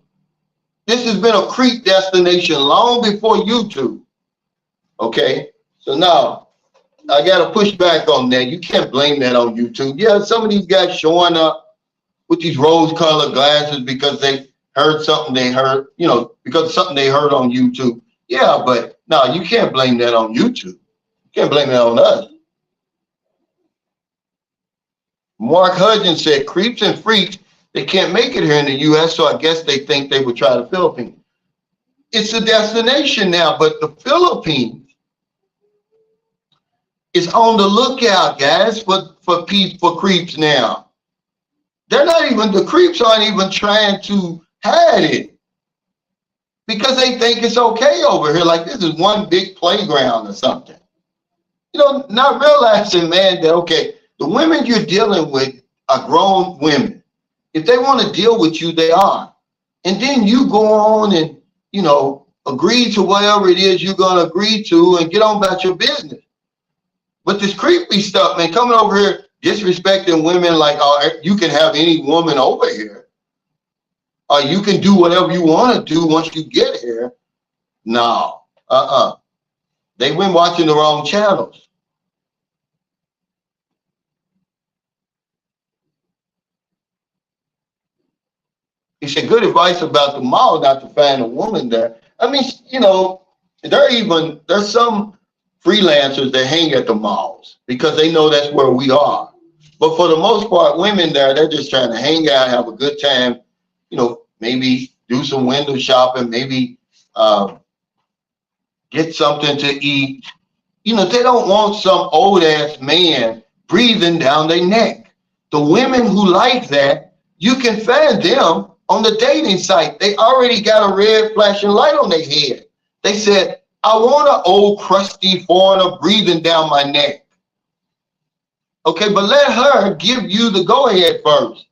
This has been a creep destination long before YouTube. Okay, so now I got to push back on that. You can't blame that on YouTube. Yeah, some of these guys showing up with these rose-colored glasses because they heard something they heard, because of something they heard on YouTube. Yeah, but no, you can't blame that on YouTube. You can't blame it on us. Mark Hudgens said, creeps and freaks, they can't make it here in the U.S., so I guess they think they would try the Philippines. It's a destination now, but the Philippines is on the lookout, guys, for creeps now. The creeps aren't even trying to hide it because they think it's okay over here, like this is one big playground or something. Not realizing, man, that, okay, the women you're dealing with are grown women. If they want to deal with you, they are. And then you go on and, agree to whatever it is you're going to agree to and get on about your business. But this creepy stuff, man, coming over here disrespecting women like, you can have any woman over here, or you can do whatever you want to do once you get here. No, they've been watching the wrong channels. He said, good advice about the mall, not to find a woman there. I mean, there's some freelancers that hang at the malls because they know that's where we are. But for the most part, women there, they're just trying to hang out, have a good time, maybe do some window shopping, maybe get something to eat. They don't want some old ass man breathing down their neck. The women who like that, you can find them on the dating site. They already got a red flashing light on their head. They said, I want an old crusty foreigner breathing down my neck. Okay, but let her give you the go ahead first.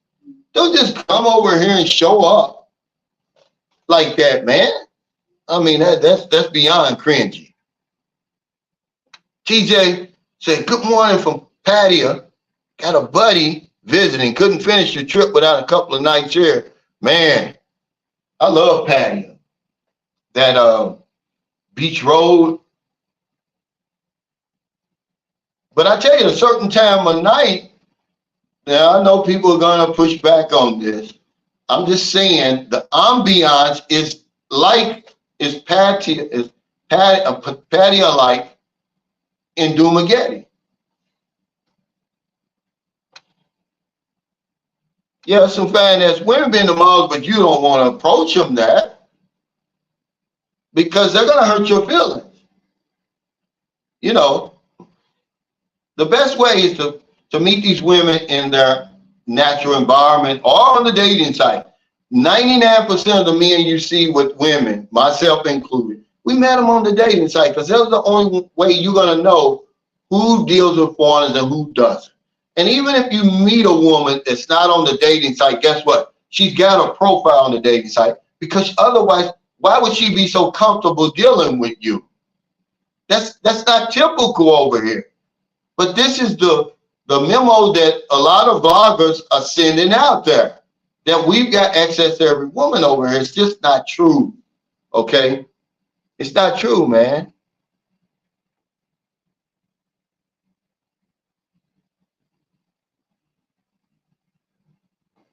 Don't just come over here and show up like that, man. I mean, that's beyond cringy. TJ said, good morning from Patia. Got a buddy visiting. Couldn't finish the trip without a couple of nights here. Man, I love Patia. That beach road. But I tell you, a certain time of night, now I know people are going to push back on this. I'm just saying the ambiance is Patia like in Dumageddon. Yeah, some fine-ass women be in the malls, but you don't want to approach them that because they're going to hurt your feelings. The best way is to meet these women in their natural environment or on the dating site. 99% of the men you see with women, myself included, we met them on the dating site because that's the only way you're going to know who deals with foreigners and who doesn't. And even if you meet a woman that's not on the dating site, guess what? She's got a profile on the dating site because otherwise, why would she be so comfortable dealing with you? That's not typical over here. But this is the memo that a lot of bloggers are sending out there, that we've got access to every woman over here. It's just not true, okay? It's not true, man.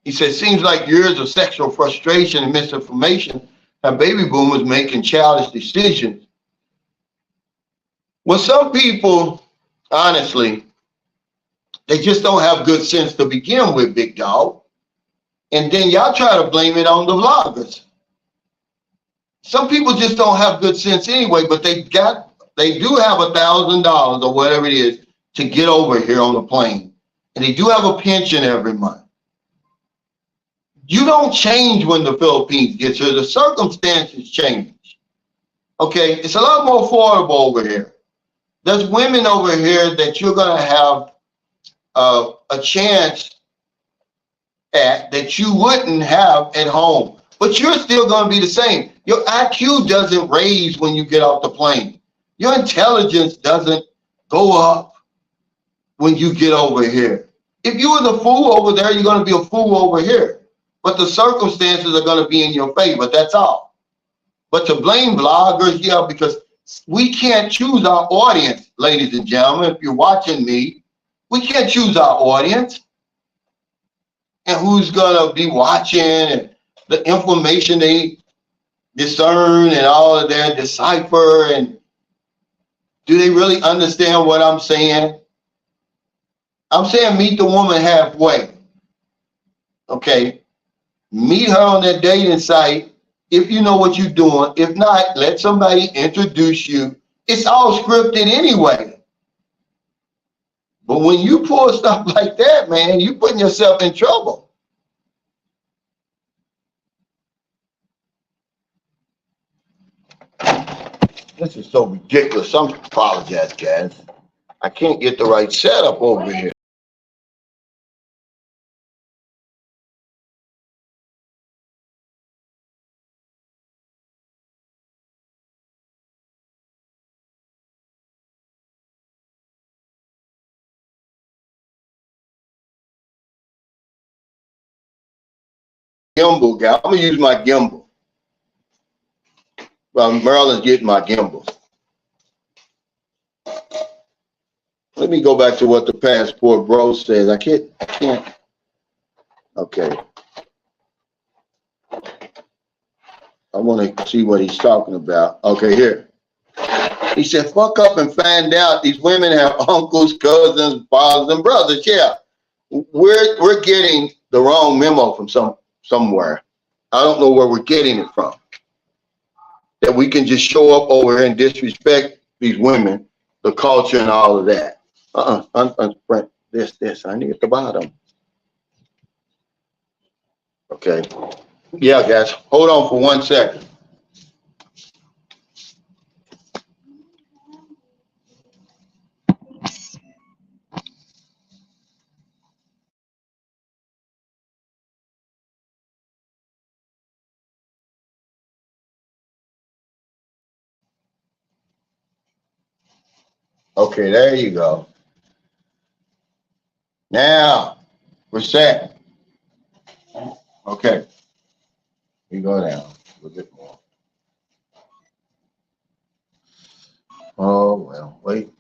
He said, seems like years of sexual frustration and misinformation have baby boomers making childish decisions. Well, some people, honestly, they just don't have good sense to begin with, big dog. And then y'all try to blame it on the bloggers. Some people just don't have good sense anyway, but they do have $1,000 or whatever it is to get over here on the plane. And they do have a pension every month. You don't change when the Philippines gets here. The circumstances change. Okay, it's a lot more affordable over here. There's women over here that you're going to have a chance at that you wouldn't have at home. But you're still going to be the same. Your IQ doesn't raise when you get off the plane. Your intelligence doesn't go up when you get over here. If you were the fool over there, you're going to be a fool over here. But the circumstances are going to be in your favor. That's all. But to blame bloggers, yeah, because we can't choose our audience, ladies and gentlemen. If you're watching me, we can't choose our audience and who's going to be watching and the information they discern and all of that, decipher, and do they really understand what I'm saying? I'm saying meet the woman halfway. Okay? Meet her on that dating site if you know what you're doing. If not, let somebody introduce you. It's all scripted anyway. But when you pull stuff like that, man, you're putting yourself in trouble. This is so ridiculous. I apologize, guys. I can't get the right setup over here. gimbal guy. I'm gonna use my gimbal. Well, Maryland's getting my gimbal. Let me go back to what the passport bro says. I can't. Okay. I want to see what he's talking about. Okay, here. He said, fuck up and find out these women have uncles, cousins, fathers, and brothers. Yeah. We're getting the wrong memo from somewhere. I don't know where we're getting it from. That we can just show up over here and disrespect these women, the culture and all of that. This, I need at the bottom. Okay. Yeah, guys, hold on for 1 second. Okay, there you go. Now, we're set. Okay. We go down a little bit more. Oh, well, wait.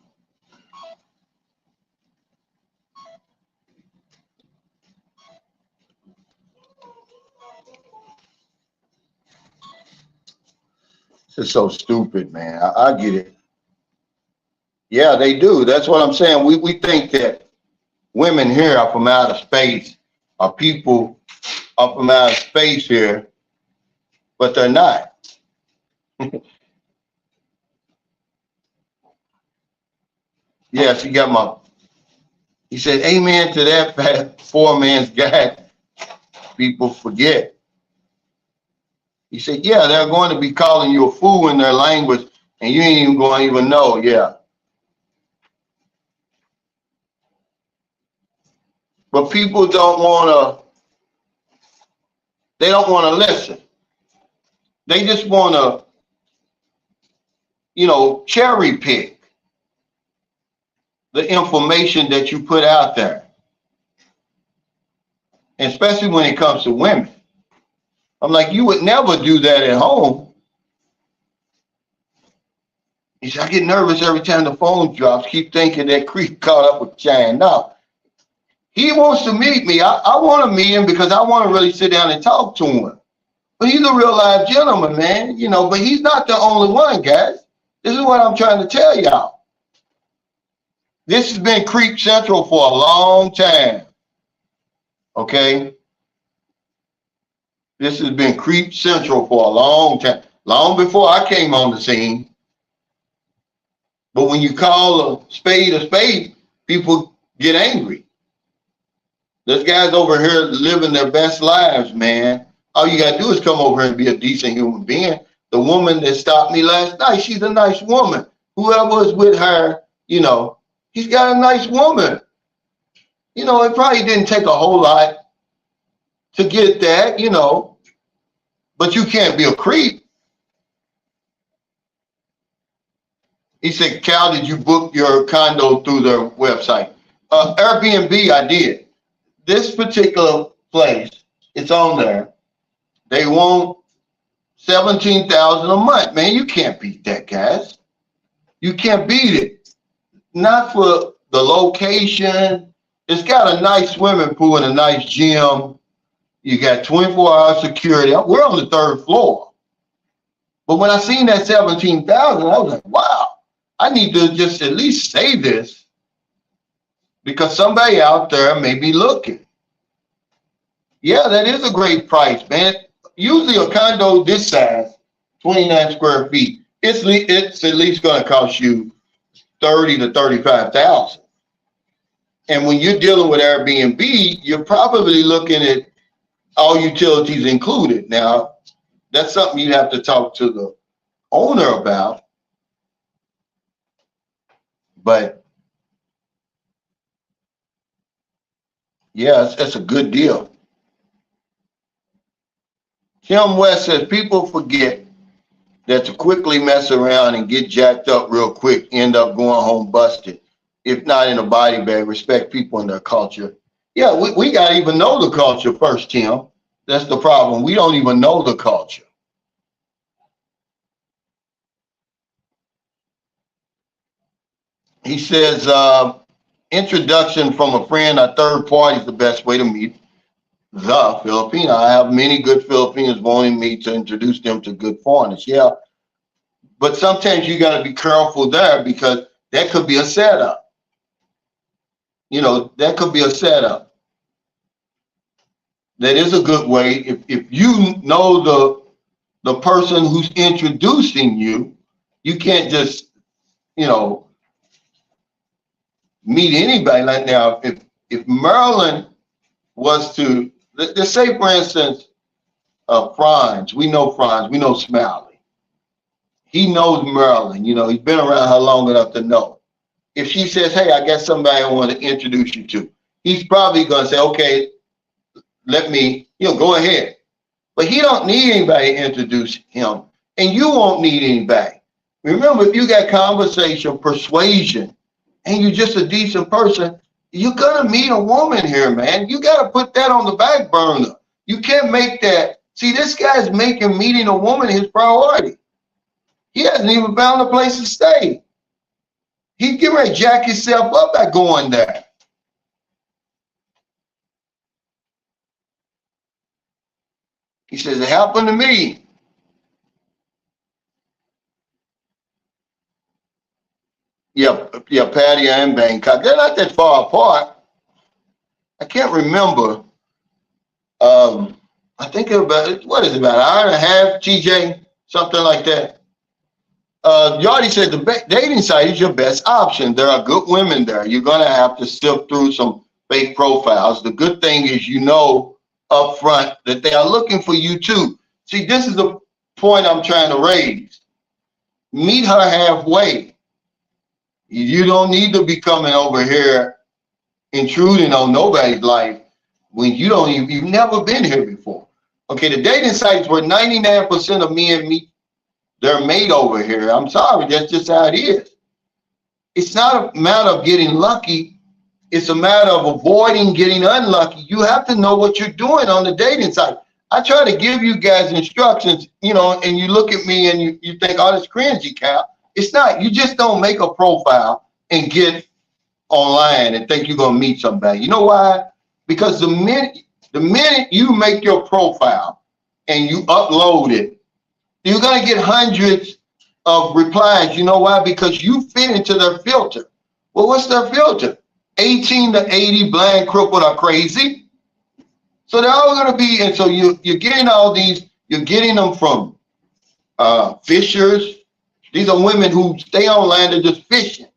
This is so stupid, man. I get it. Yeah, they do. That's what I'm saying. We think that women here are from outer space, or people are from outer space here, but they're not. Yes, you got my. He said, amen to that poor man's guide. People forget. He said, yeah, they're going to be calling you a fool in their language, and you ain't even going to even know. Yeah. But people don't want to, they don't want to listen. They just want to, cherry pick the information that you put out there. And especially when it comes to women. I'm like, you would never do that at home. He said, I get nervous every time the phone drops, keep thinking that creep caught up with China. No. He wants to meet me. I want to meet him because I want to really sit down and talk to him. But he's a real live gentleman, man, but he's not the only one, guys. This is what I'm trying to tell y'all. This has been Creep Central for a long time. Okay? This has been Creep Central for a long time. Long before I came on the scene. But when you call a spade, people get angry. There's guys over here living their best lives, man. All you got to do is come over here and be a decent human being. The woman that stopped me last night, she's a nice woman. Whoever was with her, he's got a nice woman. It probably didn't take a whole lot to get that, but you can't be a creep. He said, Cal, did you book your condo through their website? Airbnb, I did. This particular place, it's on there. They want $17,000 a month. Man, you can't beat that, guys. You can't beat it. Not for the location. It's got a nice swimming pool and a nice gym. You got 24-hour security. We're on the 3rd floor. But when I seen that $17,000, I was like, wow, I need to just at least say this because somebody out there may be looking. Yeah, that is a great price, man. Usually a condo this size, 29 square feet, it's at least going to cost you $30,000 to $35,000. And when you're dealing with Airbnb, you're probably looking at all utilities included. Now, that's something you have to talk to the owner about. But yeah, it's a good deal. Kim West says people forget that to quickly mess around and get jacked up real quick, end up going home busted. If not in a body bag, respect people and their culture. Yeah, we got to even know the culture first, Tim. That's the problem. We don't even know the culture. He says, introduction from a friend or third party is the best way to meet the Filipino. I have many good Filipinos wanting me to introduce them to good foreigners. Yeah, but sometimes you got to be careful there because that could be a setup. You know, that could be a setup. That is a good way. If you know the person who's introducing you, you can't just, you know, meet anybody. Like now, if Maryland was to, let's say, for instance, Franz, we know Franz, we know Smiley. He knows Maryland, you know, he's been around her long enough to know. If she says, hey, I got somebody I want to introduce you to, he's probably going to say, okay, let me, you know, go ahead. But he don't need anybody to introduce him, and you won't need anybody. Remember, if you got conversation, persuasion, and you're just a decent person, you're going to meet a woman here, man. You got to put that on the back burner. You can't make that. See, this guy's making meeting a woman his priority. He hasn't even found a place to stay. He's getting ready to jack himself up by going there. He says, it happened to me. Yeah, Patty and Bangkok. They're not that far apart. I can't remember. I think about, what is it, about an hour and a half, TJ? Something like that. Yardi said the dating site is your best option. There are good women there. You're going to have to sift through some fake profiles. The good thing is, you know, up front that they are looking for you too. See, this is the point I'm trying to raise. Meet her halfway. You don't need to be coming over here intruding on nobody's life when you don't even, you've never been here before. Okay, the dating sites where 99% of men meet their mate over here. I'm sorry, that's just how it is. It's not a matter of getting lucky. It's a matter of avoiding getting unlucky. You have to know what you're doing on the dating site. I try to give you guys instructions, you know, and you look at me and you think, oh, that's cringy, Cal. It's not. You just don't make a profile and get online and think you're going to meet somebody. You know why? Because the minute you make your profile and you upload it, you're going to get hundreds of replies. You know why? Because you fit into their filter. Well, what's their filter? 18 to 80, blind, crippled, or crazy. So they're all going to be, and so you're getting all these, you're getting them from fishers. These are women who stay online, they're just fishing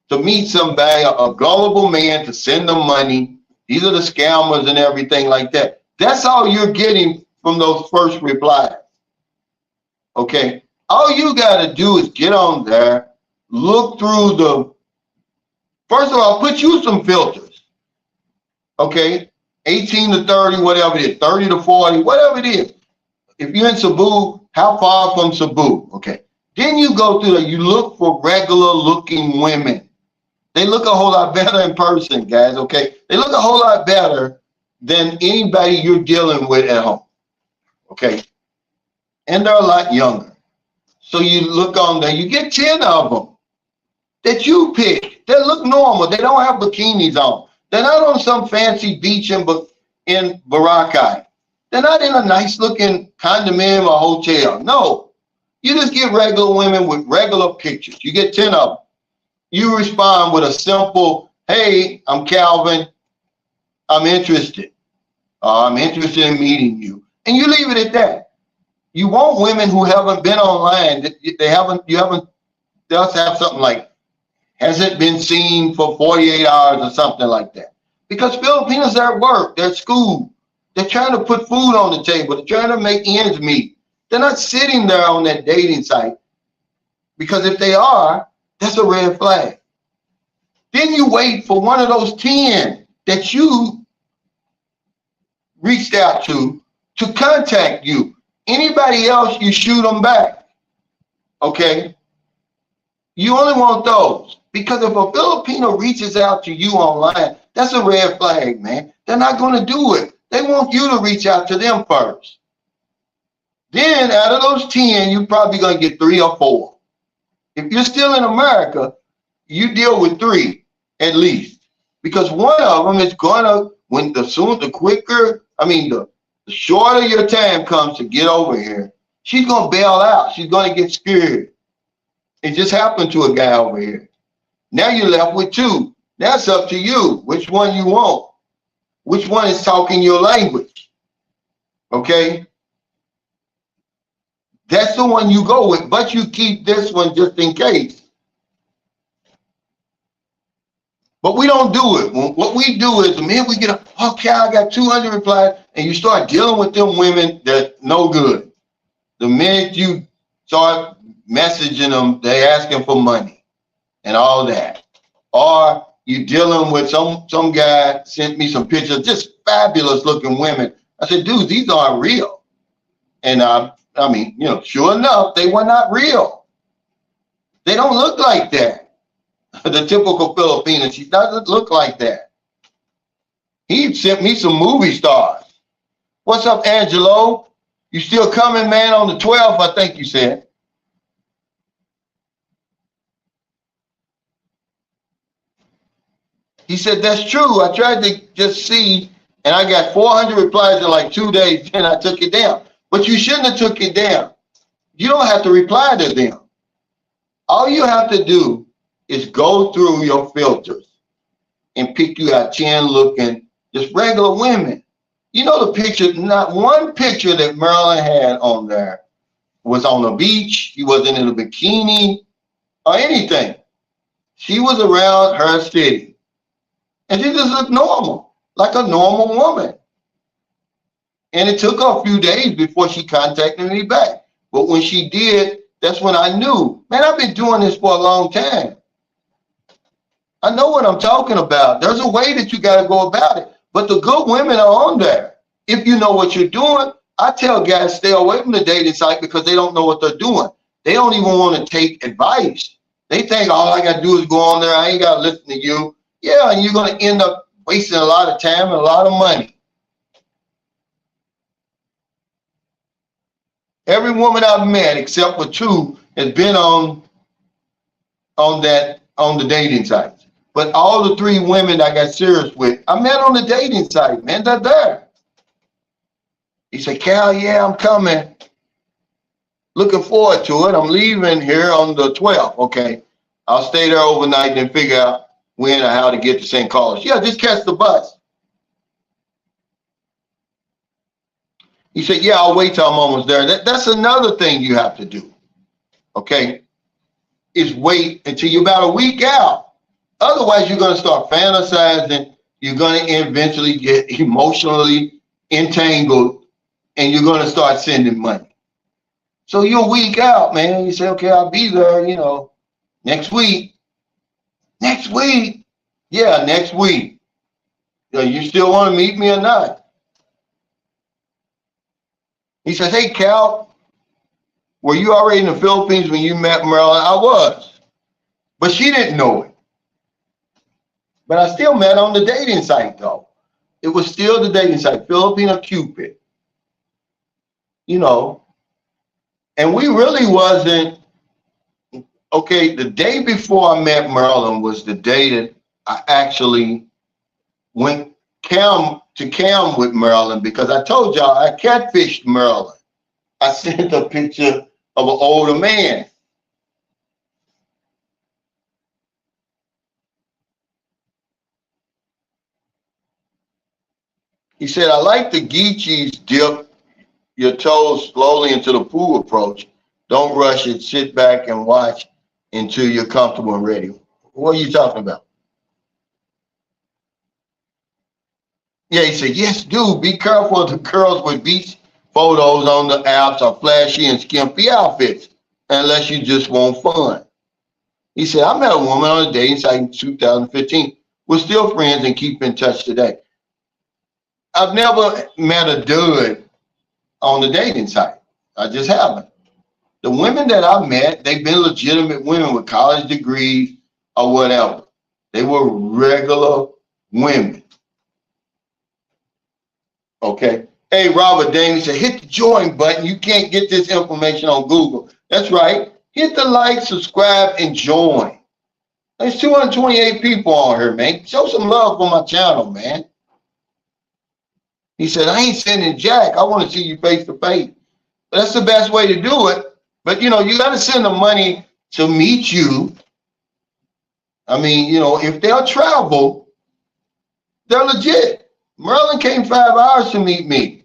to meet somebody, a gullible man to send them money. These are the scammers and everything like that. That's all you're getting from those first replies. Okay, all you got to do is get on there, look through the, first of all, put you some filters. Okay, 18 to 30, whatever it is, 30 to 40, whatever it is. If you're in Cebu, how far from Cebu? Okay, then you go through you look for regular looking women. They look a whole lot better in person, guys, okay? They look a whole lot better than anybody you're dealing with at home, okay? And they're a lot younger. So you look on there, you get 10 of them that you pick. They look normal. They don't have bikinis on. They're not on some fancy beach in Boracay. They're not in a nice looking condominium or hotel. No, you just get regular women with regular pictures. You get 10 of them. You respond with a simple, hey, I'm Calvin. I'm interested. I'm interested in meeting you. And you leave it at that. You want women who haven't been online. They'll have something like, hasn't been seen for 48 hours or something like that. Because Filipinos are at work, they're at school. They're trying to put food on the table. They're trying to make ends meet. They're not sitting there on that dating site. Because if they are, that's a red flag. Then you wait for one of those 10 that you reached out to contact you. Anybody else, you shoot them back. Okay? You only want those. Because if a Filipino reaches out to you online, that's a red flag, man. They're not going to do it They want you to reach out to them first. Then out of those 10, you're probably going to get 3 or 4. If you're still in America, you deal with 3 at least, because one of them is going to, the shorter your time comes to get over here, she's going to bail out. She's going to get scared. It just happened to a guy over here. Now you're left with 2. That's up to you. Which one you want? Which one is talking your language? Okay? That's the one you go with, but you keep this one just in case. But we don't do it. What we do is, man, we get okay, I got 200 replies, and you start dealing with them women that no good. The minute you start messaging them, they asking for money and all that. Or you dealing with some guy sent me some pictures, just fabulous looking women. I said, dude, these aren't real. And sure enough, they were not real. They don't look like that. The typical Filipino, she doesn't look like that. He sent me some movie stars. What's up, Angelo? You still coming, man, on the 12th, I think you said. He said, that's true. I tried to just see, and I got 400 replies in like 2 days, and I took it down. But you shouldn't have took it down. You don't have to reply to them. All you have to do is go through your filters and pick you out 10 looking, just regular women. You know the picture, not one picture that Marilyn had on there was on a beach. She wasn't in a bikini or anything. She was around her city. And she just looked normal, like a normal woman. And it took her a few days before she contacted me back. But when she did, that's when I knew, man, I've been doing this for a long time. I know what I'm talking about. There's a way that you got to go about it. But the good women are on there. If you know what you're doing, I tell guys stay away from the dating site because they don't know what they're doing. They don't even want to take advice. They think all I got to do is go on there. I ain't got to listen to you. Yeah, and you're going to end up wasting a lot of time and a lot of money. Every woman I've met, except for 2, has been on the dating sites. But all the 3 women I got serious with, I met on the dating site, man. They're there. He said, Cal, yeah, I'm coming. Looking forward to it. I'm leaving here on the 12th. Okay. I'll stay there overnight and figure out when or how to get to St. Carlos. Yeah, just catch the bus. He said, yeah, I'll wait till I'm almost there. That's another thing you have to do. Okay. Is wait until you're about a week out. Otherwise, you're going to start fantasizing. You're going to eventually get emotionally entangled, and you're going to start sending money. So you're a week out, man. You say, okay, I'll be there, next week. Next week? Yeah, next week. You still want to meet me or not? He says, hey, Cal, were you already in the Philippines when you met Marilyn? I was. But she didn't know it. But I still met on the dating site, though. It was still the dating site, Filipino Cupid. And we really wasn't, okay, the day before I met Marilyn was the day that I actually went to Cam with Marilyn, because I told y'all I catfished Marilyn. I sent a picture of an older man. He said, I like the Geechees dip your toes slowly into the pool approach. Don't rush it. Sit back and watch until you're comfortable and ready. What are you talking about? Yeah, he said, yes, dude, be careful of the girls with beach photos on the apps or flashy and skimpy outfits, unless you just want fun. He said, I met a woman on a dating site in 2015. We're still friends and keep in touch today. I've never met a dude on the dating site. I just haven't. The women that I met, they've been legitimate women with college degrees or whatever. They were regular women. Okay. Hey, Robert Damon said, hit the join button. You can't get this information on Google. That's right. Hit the like, subscribe, and join. There's 228 people on here, man. Show some love for my channel, man. He said, I ain't sending Jack. I want to see you face to face. But that's the best way to do it. But, you know, you got to send the money to meet you. I mean, you know, if they'll travel, they're legit. Merlin came 5 hours to meet me.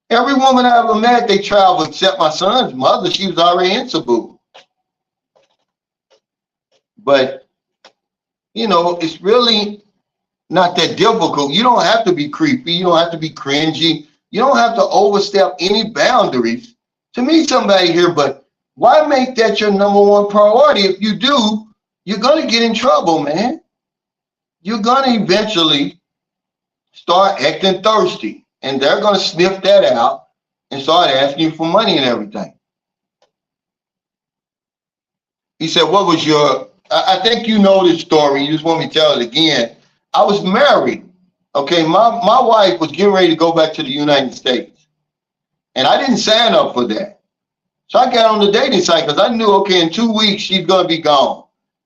Every woman I ever met, they traveled except my son's mother. She was already in Cebu. But, you know, it's really not that difficult. You don't have to be creepy. You don't have to be cringy. You don't have to overstep any boundaries to meet somebody here. But why make that your #1 priority? If you do, you're going to get in trouble, man. You're going to eventually start acting thirsty. And they're going to sniff that out and start asking you for money and everything. He said, what was your, I think you know this story. You just want me to tell it again. I was married. Okay, my wife was getting ready to go back to the United States. And I didn't sign up for that. So I got on the dating site because I knew, okay, in 2 weeks, she's going to be gone.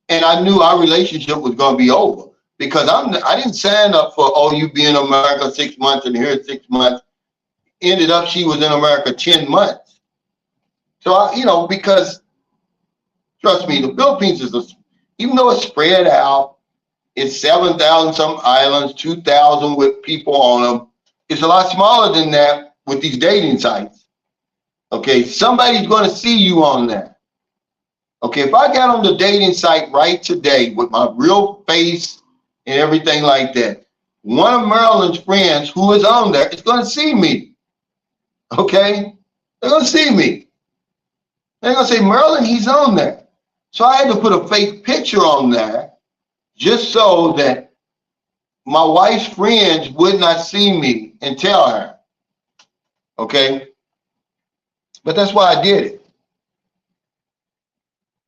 And I knew our relationship was going to be over. Because I didn't sign up for, oh, you be in America 6 months and here 6 months. Ended up she was in America 10 months. So, you know, because, trust me, the Philippines is, even though it's spread out, it's 7,000 some islands, 2,000 with people on them. It's a lot smaller than that with these dating sites. Okay, somebody's going to see you on there. Okay, if I got on the dating site right today with my real face and everything like that, one of Merlin's friends who is on there is going to see me. Okay? They're going to see me. They're going to say, Merlin, he's on there. So I had to put a fake picture on there just so that my wife's friends would not see me and tell her. Okay? But that's why I did it.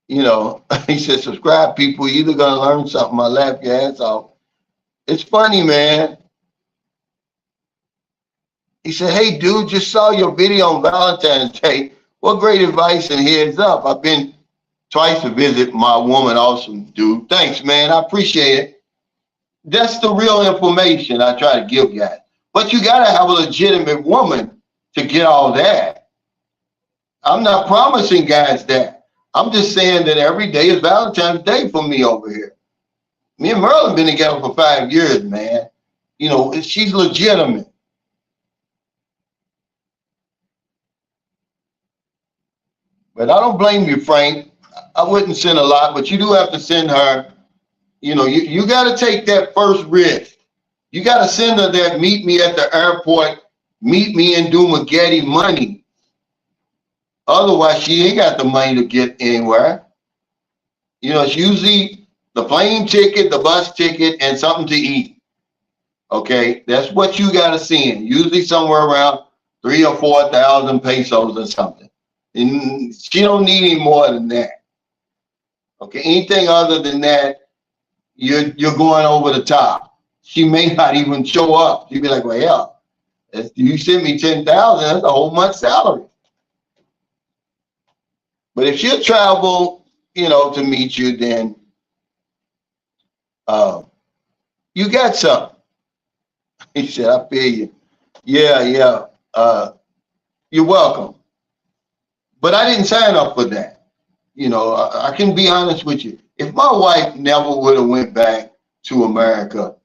You know, he said, subscribe, people. You're either going to learn something or laugh your ass off. It's funny, man. He said, hey, dude, just saw your video on Valentine's Day. What great advice and heads up. I've been twice to visit my woman. Awesome, dude. Thanks, man. I appreciate it. That's the real information I try to give guys. But you got to have a legitimate woman to get all that. I'm not promising guys that. I'm just saying that every day is Valentine's Day for me over here. Me and Merlin been together for 5 years, man. You know, she's legitimate. But I don't blame you, Frank. I wouldn't send a lot, but you do have to send her. You know, you got to take that first risk. You got to send her that meet me at the airport, meet me in Dumaguete money. Otherwise, she ain't got the money to get anywhere. You know, it's usually the plane ticket, the bus ticket, and something to eat. Okay, that's what you got to send. Usually somewhere around 3,000 or 4,000 pesos or something. And she don't need any more than that. Okay, anything other than that, you're going over the top. She may not even show up. She'd be like, well, yeah, you send me 10,000, that's a whole month's salary. But if she'll travel, you know, to meet you, then you got something. He said, I feel you. Yeah. You're welcome. But I didn't sign up for that. You know, I can be honest with you. If my wife never would have went back to America,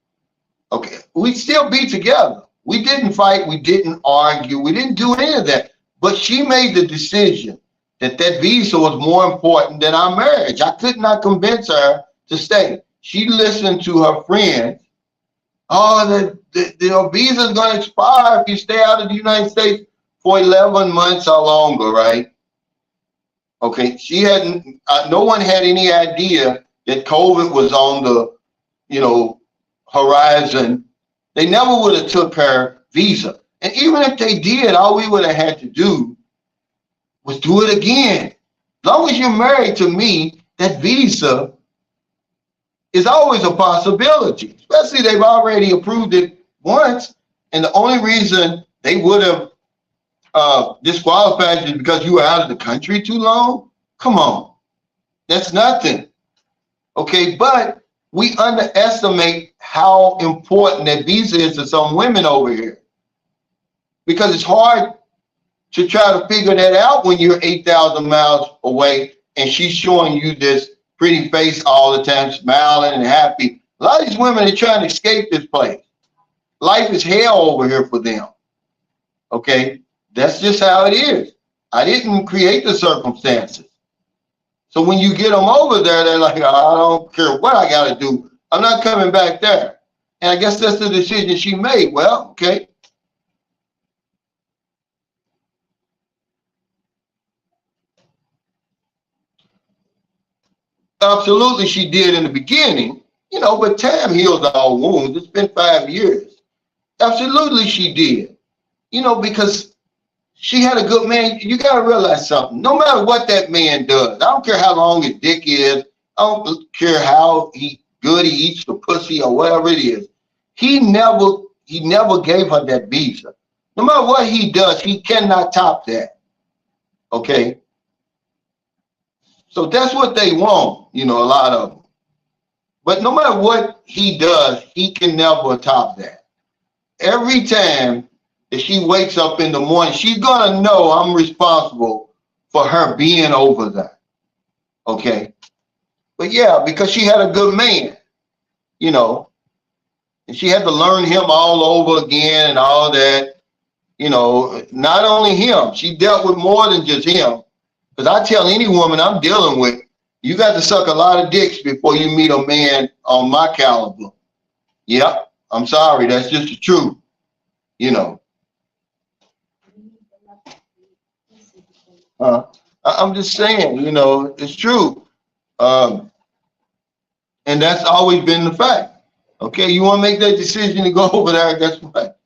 okay, we'd still be together. We didn't fight. We didn't argue. We didn't do any of that. But she made the decision that visa was more important than our marriage. I could not convince her to stay. She listened to her friends. Oh, the visa is going to expire if you stay out of the United States for 11 months or longer, right? Okay, she hadn't, no one had any idea that COVID was on the, you know, horizon. They never would have took her visa. And even if they did, all we would have had to do was do it again. As long as you're married to me, that visa is always a possibility. Especially they've already approved it once. And the only reason they would have disqualified you because you were out of the country too long? Come on. That's nothing. Okay, but we underestimate how important that visa is to some women over here. Because it's hard to try to figure that out when you're 8,000 miles away and she's showing you this pretty face all the time, smiling and happy. A lot of these women are trying to escape this place. Life is hell over here for them. Okay, that's just how it is. I didn't create the circumstances. So when you get them over there, they're like, I don't care what I got to do. I'm not coming back there. And I guess that's the decision she made. Well, okay. Absolutely, she did in the beginning, but time heals all wounds. It's been 5 years. Absolutely, she did, because she had a good man. You got to realize something. No matter what that man does, I don't care how long his dick is. I don't care how good he eats the pussy or whatever it is. He never gave her that visa. No matter what he does, he cannot top that. Okay. So that's what they want, a lot of them. But no matter what he does, he can never top that. Every time that she wakes up in the morning, she's going to know I'm responsible for her being over there. Okay? But yeah, because she had a good man, and she had to learn him all over again and all that. Not only him, she dealt with more than just him. Because I tell any woman I'm dealing with, you got to suck a lot of dicks before you meet a man on my caliber. Yep, I'm sorry, that's just the truth. I'm just saying, it's true. And that's always been the fact. Okay, you want to make that decision to go over there, guess what?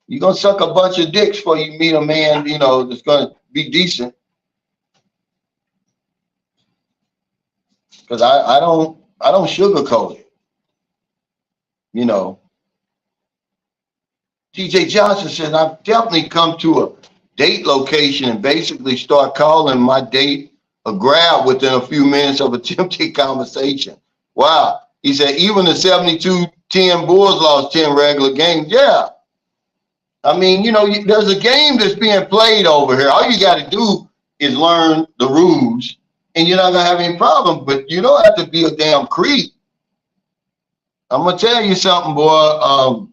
You're going to suck a bunch of dicks before you meet a man, that's going to be decent. Because I don't sugarcoat it. TJ Johnson says, I've definitely come to a date location and basically start calling my date a grab within a few minutes of attempted conversation. Wow. He said, even the 72-10 Bulls lost 10 regular games. Yeah. I mean, there's a game that's being played over here. All you got to do is learn the rules. And you're not going to have any problem, but you don't have to be a damn creep. I'm going to tell you something, boy.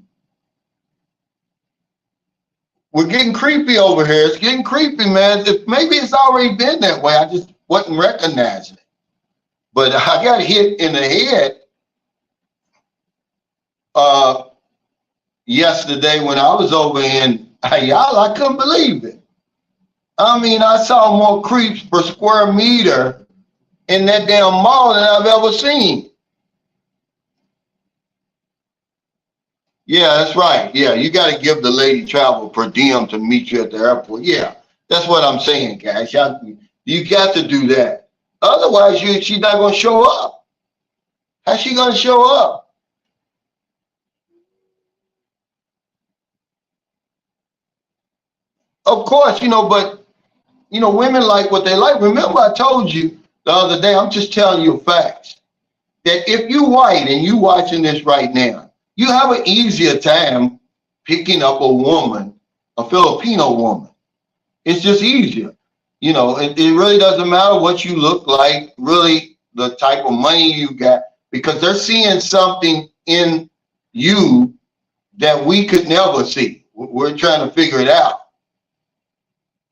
We're getting creepy over here. It's getting creepy, man. Maybe it's already been that way. I just wasn't recognizing it. But I got hit in the head yesterday when I was over in Ayala. I couldn't believe it. I mean, I saw more creeps per square meter in that damn mall than I've ever seen. Yeah, that's right. Yeah, you got to give the lady travel per diem to meet you at the airport. Yeah, that's what I'm saying, guys. You got to do that. Otherwise, she's not going to show up. How's she going to show up? Of course, but women like what they like. Remember, I told you the other day, I'm just telling you facts, that if you white and you watching this right now, you have an easier time picking up a woman, a Filipino woman. It's just easier. It really doesn't matter what you look like, really the type of money you got, because they're seeing something in you that we could never see. We're trying to figure it out.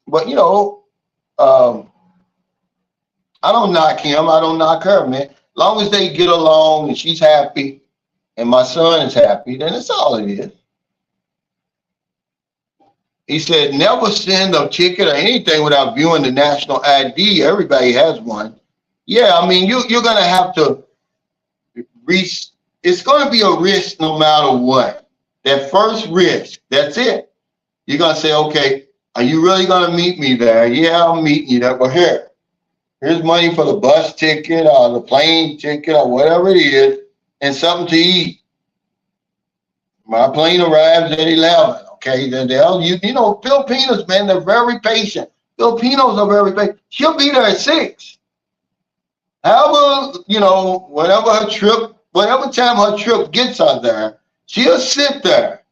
But, I don't knock him. I don't knock her, man. As long as they get along and she's happy and my son is happy, then that's all it is. He said, never send a ticket or anything without viewing the national ID. Everybody has one. Yeah, I mean, you're going to have to reach. It's going to be a risk no matter what. That first risk, that's it. You're going to say, okay, are you really going to meet me there? Yeah, I'm meeting you there. But here's money for the bus ticket or the plane ticket or whatever it is, and something to eat. My plane arrives at 11. Okay, then you know, Filipinos, man, they're very patient. Filipinos are very patient. She'll be there at 6. However, you know, whatever time her trip gets her there, she'll sit there.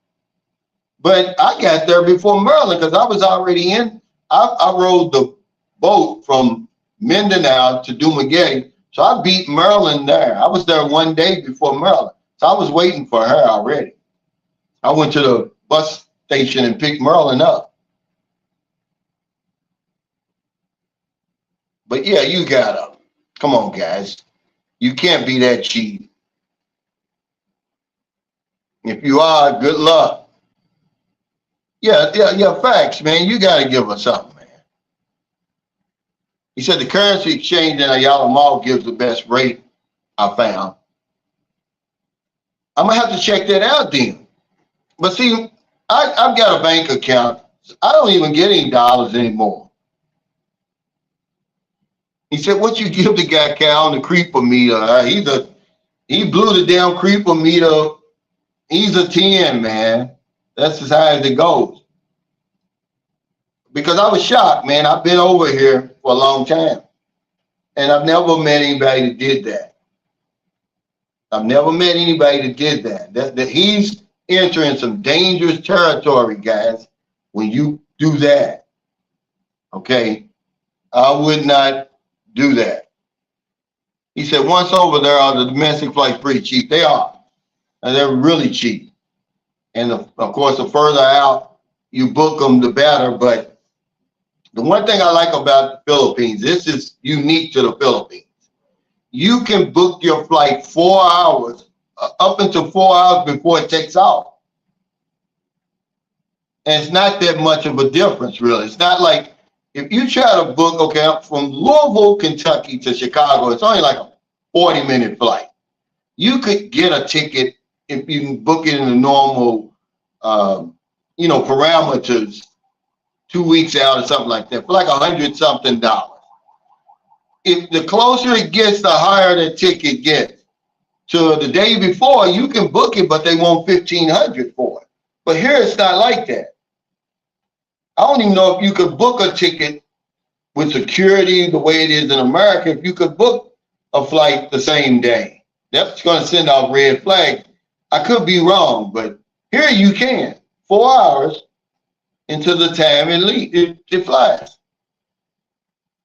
But I got there before Maryland because I was already in. I rode the boat from Mindanao to Dumaguete, so I beat Maryland there. I was there one day before Maryland, so I was waiting for her already. I went to the bus station and picked Maryland up. But yeah, you gotta. Come on, guys. You can't be that cheap. If you are, good luck. Yeah, facts, man. You gotta give us something, man. He said the currency exchange in Ayala Mall gives the best rate I found. I'm gonna have to check that out then. But see, I've got a bank account. I don't even get any dollars anymore. He said, what you give the guy, Cal, on the creeper meter? He blew the damn creeper meter. He's a 10, man. That's as high as it goes. Because I was shocked, man. I've been over here for a long time. And I've never met anybody that did that. I've never met anybody that did that. That he's entering some dangerous territory, guys, when you do that. Okay? I would not do that. He said, once over there, are the domestic flights pretty cheap? They are. And they're really cheap. And of course, the further out you book them, the better. But the one thing I like about the Philippines, this is unique to the Philippines. You can book your flight 4 hours, up until 4 hours before it takes off. And it's not that much of a difference, really. It's not like if you try to book, okay, from Louisville, Kentucky to Chicago, it's only like a 40-minute flight. You could get a ticket if you can book it in the normal, parameters, 2 weeks out or something like that, for like $100-something. If the closer it gets, the higher the ticket gets. So the day before, you can book it, but they want $1,500 for it. But here it's not like that. I don't even know if you could book a ticket with security the way it is in America, if you could book a flight the same day. That's going to send off red flags. I could be wrong, but here you can. 4 hours into the time it flies.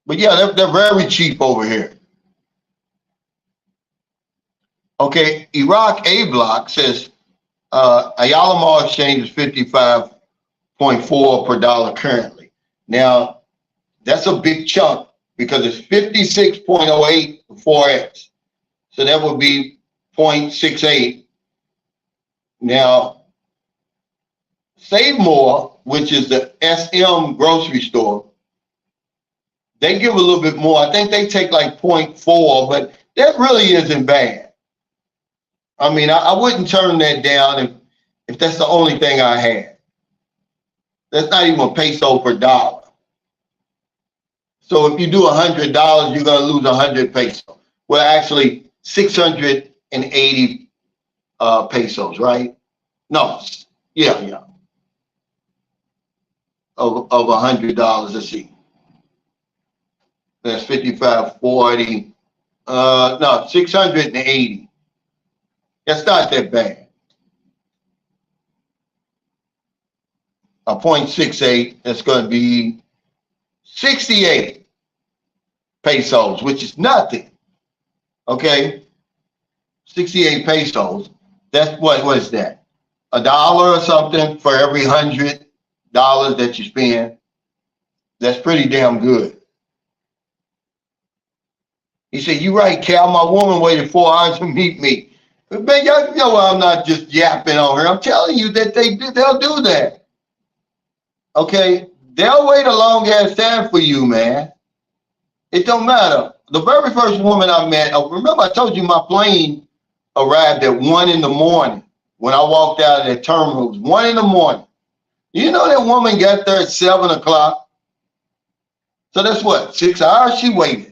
But yeah, they're very cheap over here. Okay, Iraq A Block says Ayala Mall exchange is 55.4 per dollar currently. Now, that's a big chunk because it's 56.08 4X. So that would be 0.68. Now, Save More, which is the SM grocery store, they give a little bit more. I think they take like 0.4, but that really isn't bad. I mean, I wouldn't turn that down if that's the only thing I had. That's not even a peso per dollar. So if you do $100, you're going to lose 100 pesos. Well, actually, 680 pesos, right? No, yeah. Of $100, let's see. That's 55.40. No, 680. That's not that bad. A 0.68, that's going to be 68 pesos, which is nothing. Okay? 68 pesos. That's what is that? $1 or something for every $100 that you spend. That's pretty damn good. He said, "You're right, Cal. My woman waited 4 hours to meet me." But man, y'all know I'm not just yapping on her. I'm telling you that they'll do that. Okay? They'll wait a long ass time for you, man. It don't matter. The very first woman I met, remember I told you my plane arrived at 1 in the morning when I walked out of that terminal. It was 1 in the morning. You know that woman got there at 7 o'clock? So that's what, 6 hours she waited.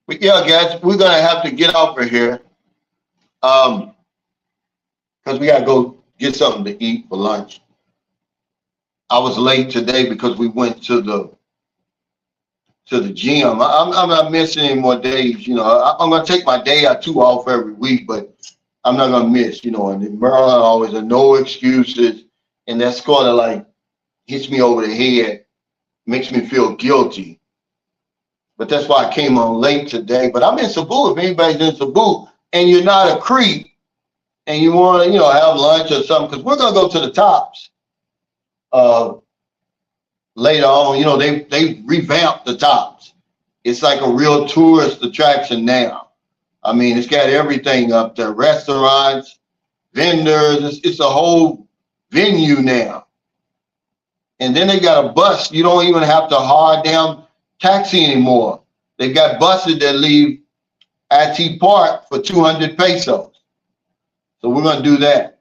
But yeah, guys, we're gonna have to get off of here. Because we gotta go get something to eat for lunch. I was late today because we went to the gym. I'm not missing any more days. You know, I'm gonna take my day or two off every week, but I'm not gonna miss. You know, and in Maryland always are no excuses, and that's kind of like hits me over the head, makes me feel guilty. But that's why I came on late today. But I'm in Cebu. If anybody's in Cebu and you're not a creep and you want to, you know, have lunch or something, because we're gonna go to the Tops later on. You know, they revamped the Tops. It's like a real tourist attraction now. I mean, it's got everything up there: restaurants, vendors. It's a whole venue now. And then they got a bus. You don't even have to hard down taxi anymore. They got buses that leave IT Park for 200 pesos. So we're gonna do that.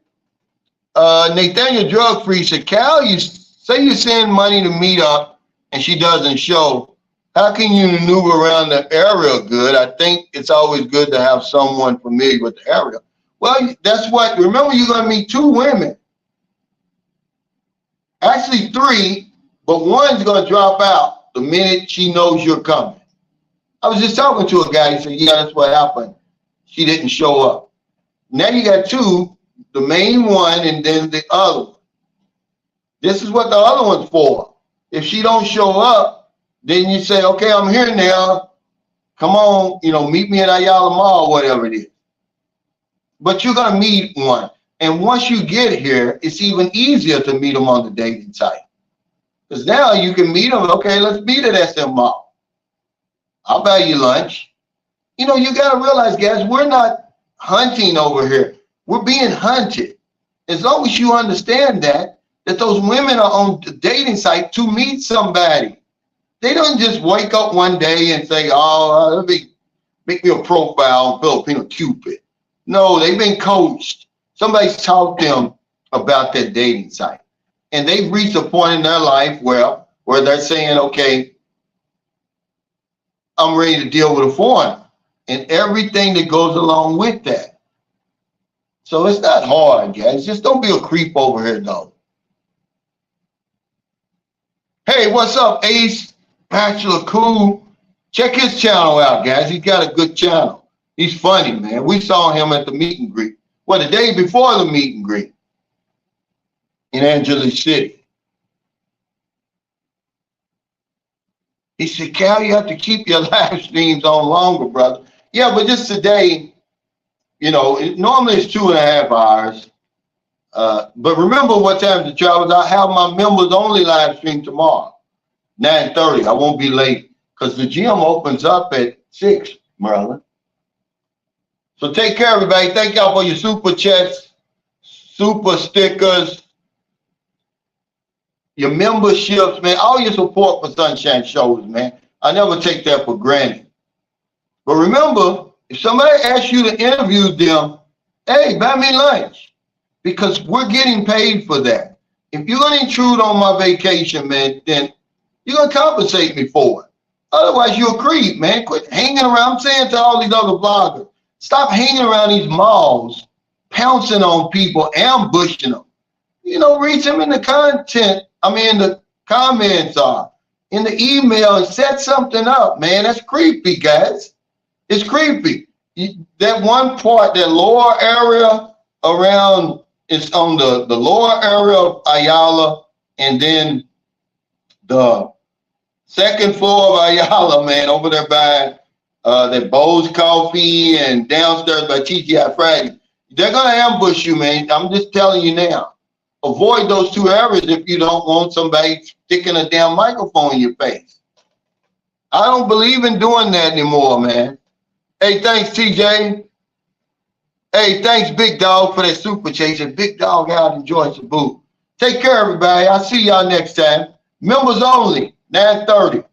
Nathaniel Drug Free said, Cal, you say you send money to meet up and she doesn't show. How can you maneuver around the area good? I think it's always good to have someone familiar with the area. Well, that's what, remember, you're gonna meet two women. Actually three, but one's gonna drop out the minute she knows you're coming. I was just talking to a guy, he said, yeah, that's what happened. She didn't show up. Now you got two, the main one and then the other one. This is what the other one's for. If she don't show up, then you say, okay, I'm here now. Come on, you know, meet me at Ayala Mall, whatever it is. But you're gonna meet one. And once you get here, it's even easier to meet them on the dating site. Because now you can meet them, okay, let's meet at SM Mall. I'll buy you lunch. You know, you gotta realize, guys, we're not hunting over here. We're being hunted. As long as you understand that those women are on the dating site to meet somebody. They don't just wake up one day and say, oh, let me make me a profile on Filipino Cupid. No, they've been coached. Somebody's taught them about that dating site. And they've reached a point in their life where they're saying, okay, I'm ready to deal with a foreigner and everything that goes along with that. So it's not hard, guys. Just don't be a creep over here, though. Hey, what's up, Ace Bachelor Cool? Check his channel out, guys. He's got a good channel. He's funny, man. We saw him at the meet and greet. Well, the day before the meet and greet in Angeles City. He said, Cal, you have to keep your live streams on longer, brother. Yeah, but just today, you know, normally it's 2.5 hours. But remember what time to travel. I have my members only live stream tomorrow, 9:30. I won't be late because the gym opens up at 6, Maryland. So take care, everybody. Thank y'all for your super chats, super stickers, your memberships, man, all your support for Sunshine Shows, man. I never take that for granted. But remember, if somebody asks you to interview them, hey, buy me lunch, because we're getting paid for that. If you're going to intrude on my vacation, man, then you're going to compensate me for it. Otherwise, you're a creep, man. Quit hanging around. I'm saying to all these other bloggers, stop hanging around these malls, pouncing on people, ambushing them. You know, reach them in the content. I mean, the comments are in the email and set something up, man. That's creepy, guys. It's creepy. That one part, that lower area around, it's on the lower area of Ayala, and then the second floor of Ayala, man, over there by that Bose Coffee and downstairs by TGI Friday. They're going to ambush you, man. I'm just telling you now. Avoid those two areas if you don't want somebody sticking a damn microphone in your face. I don't believe in doing that anymore, man. Hey, thanks, TJ. Hey, thanks, Big Dog, for that super chase. And Big Dog out enjoy Cebu. Take care, everybody. I'll see y'all next time. Members only, 9:30.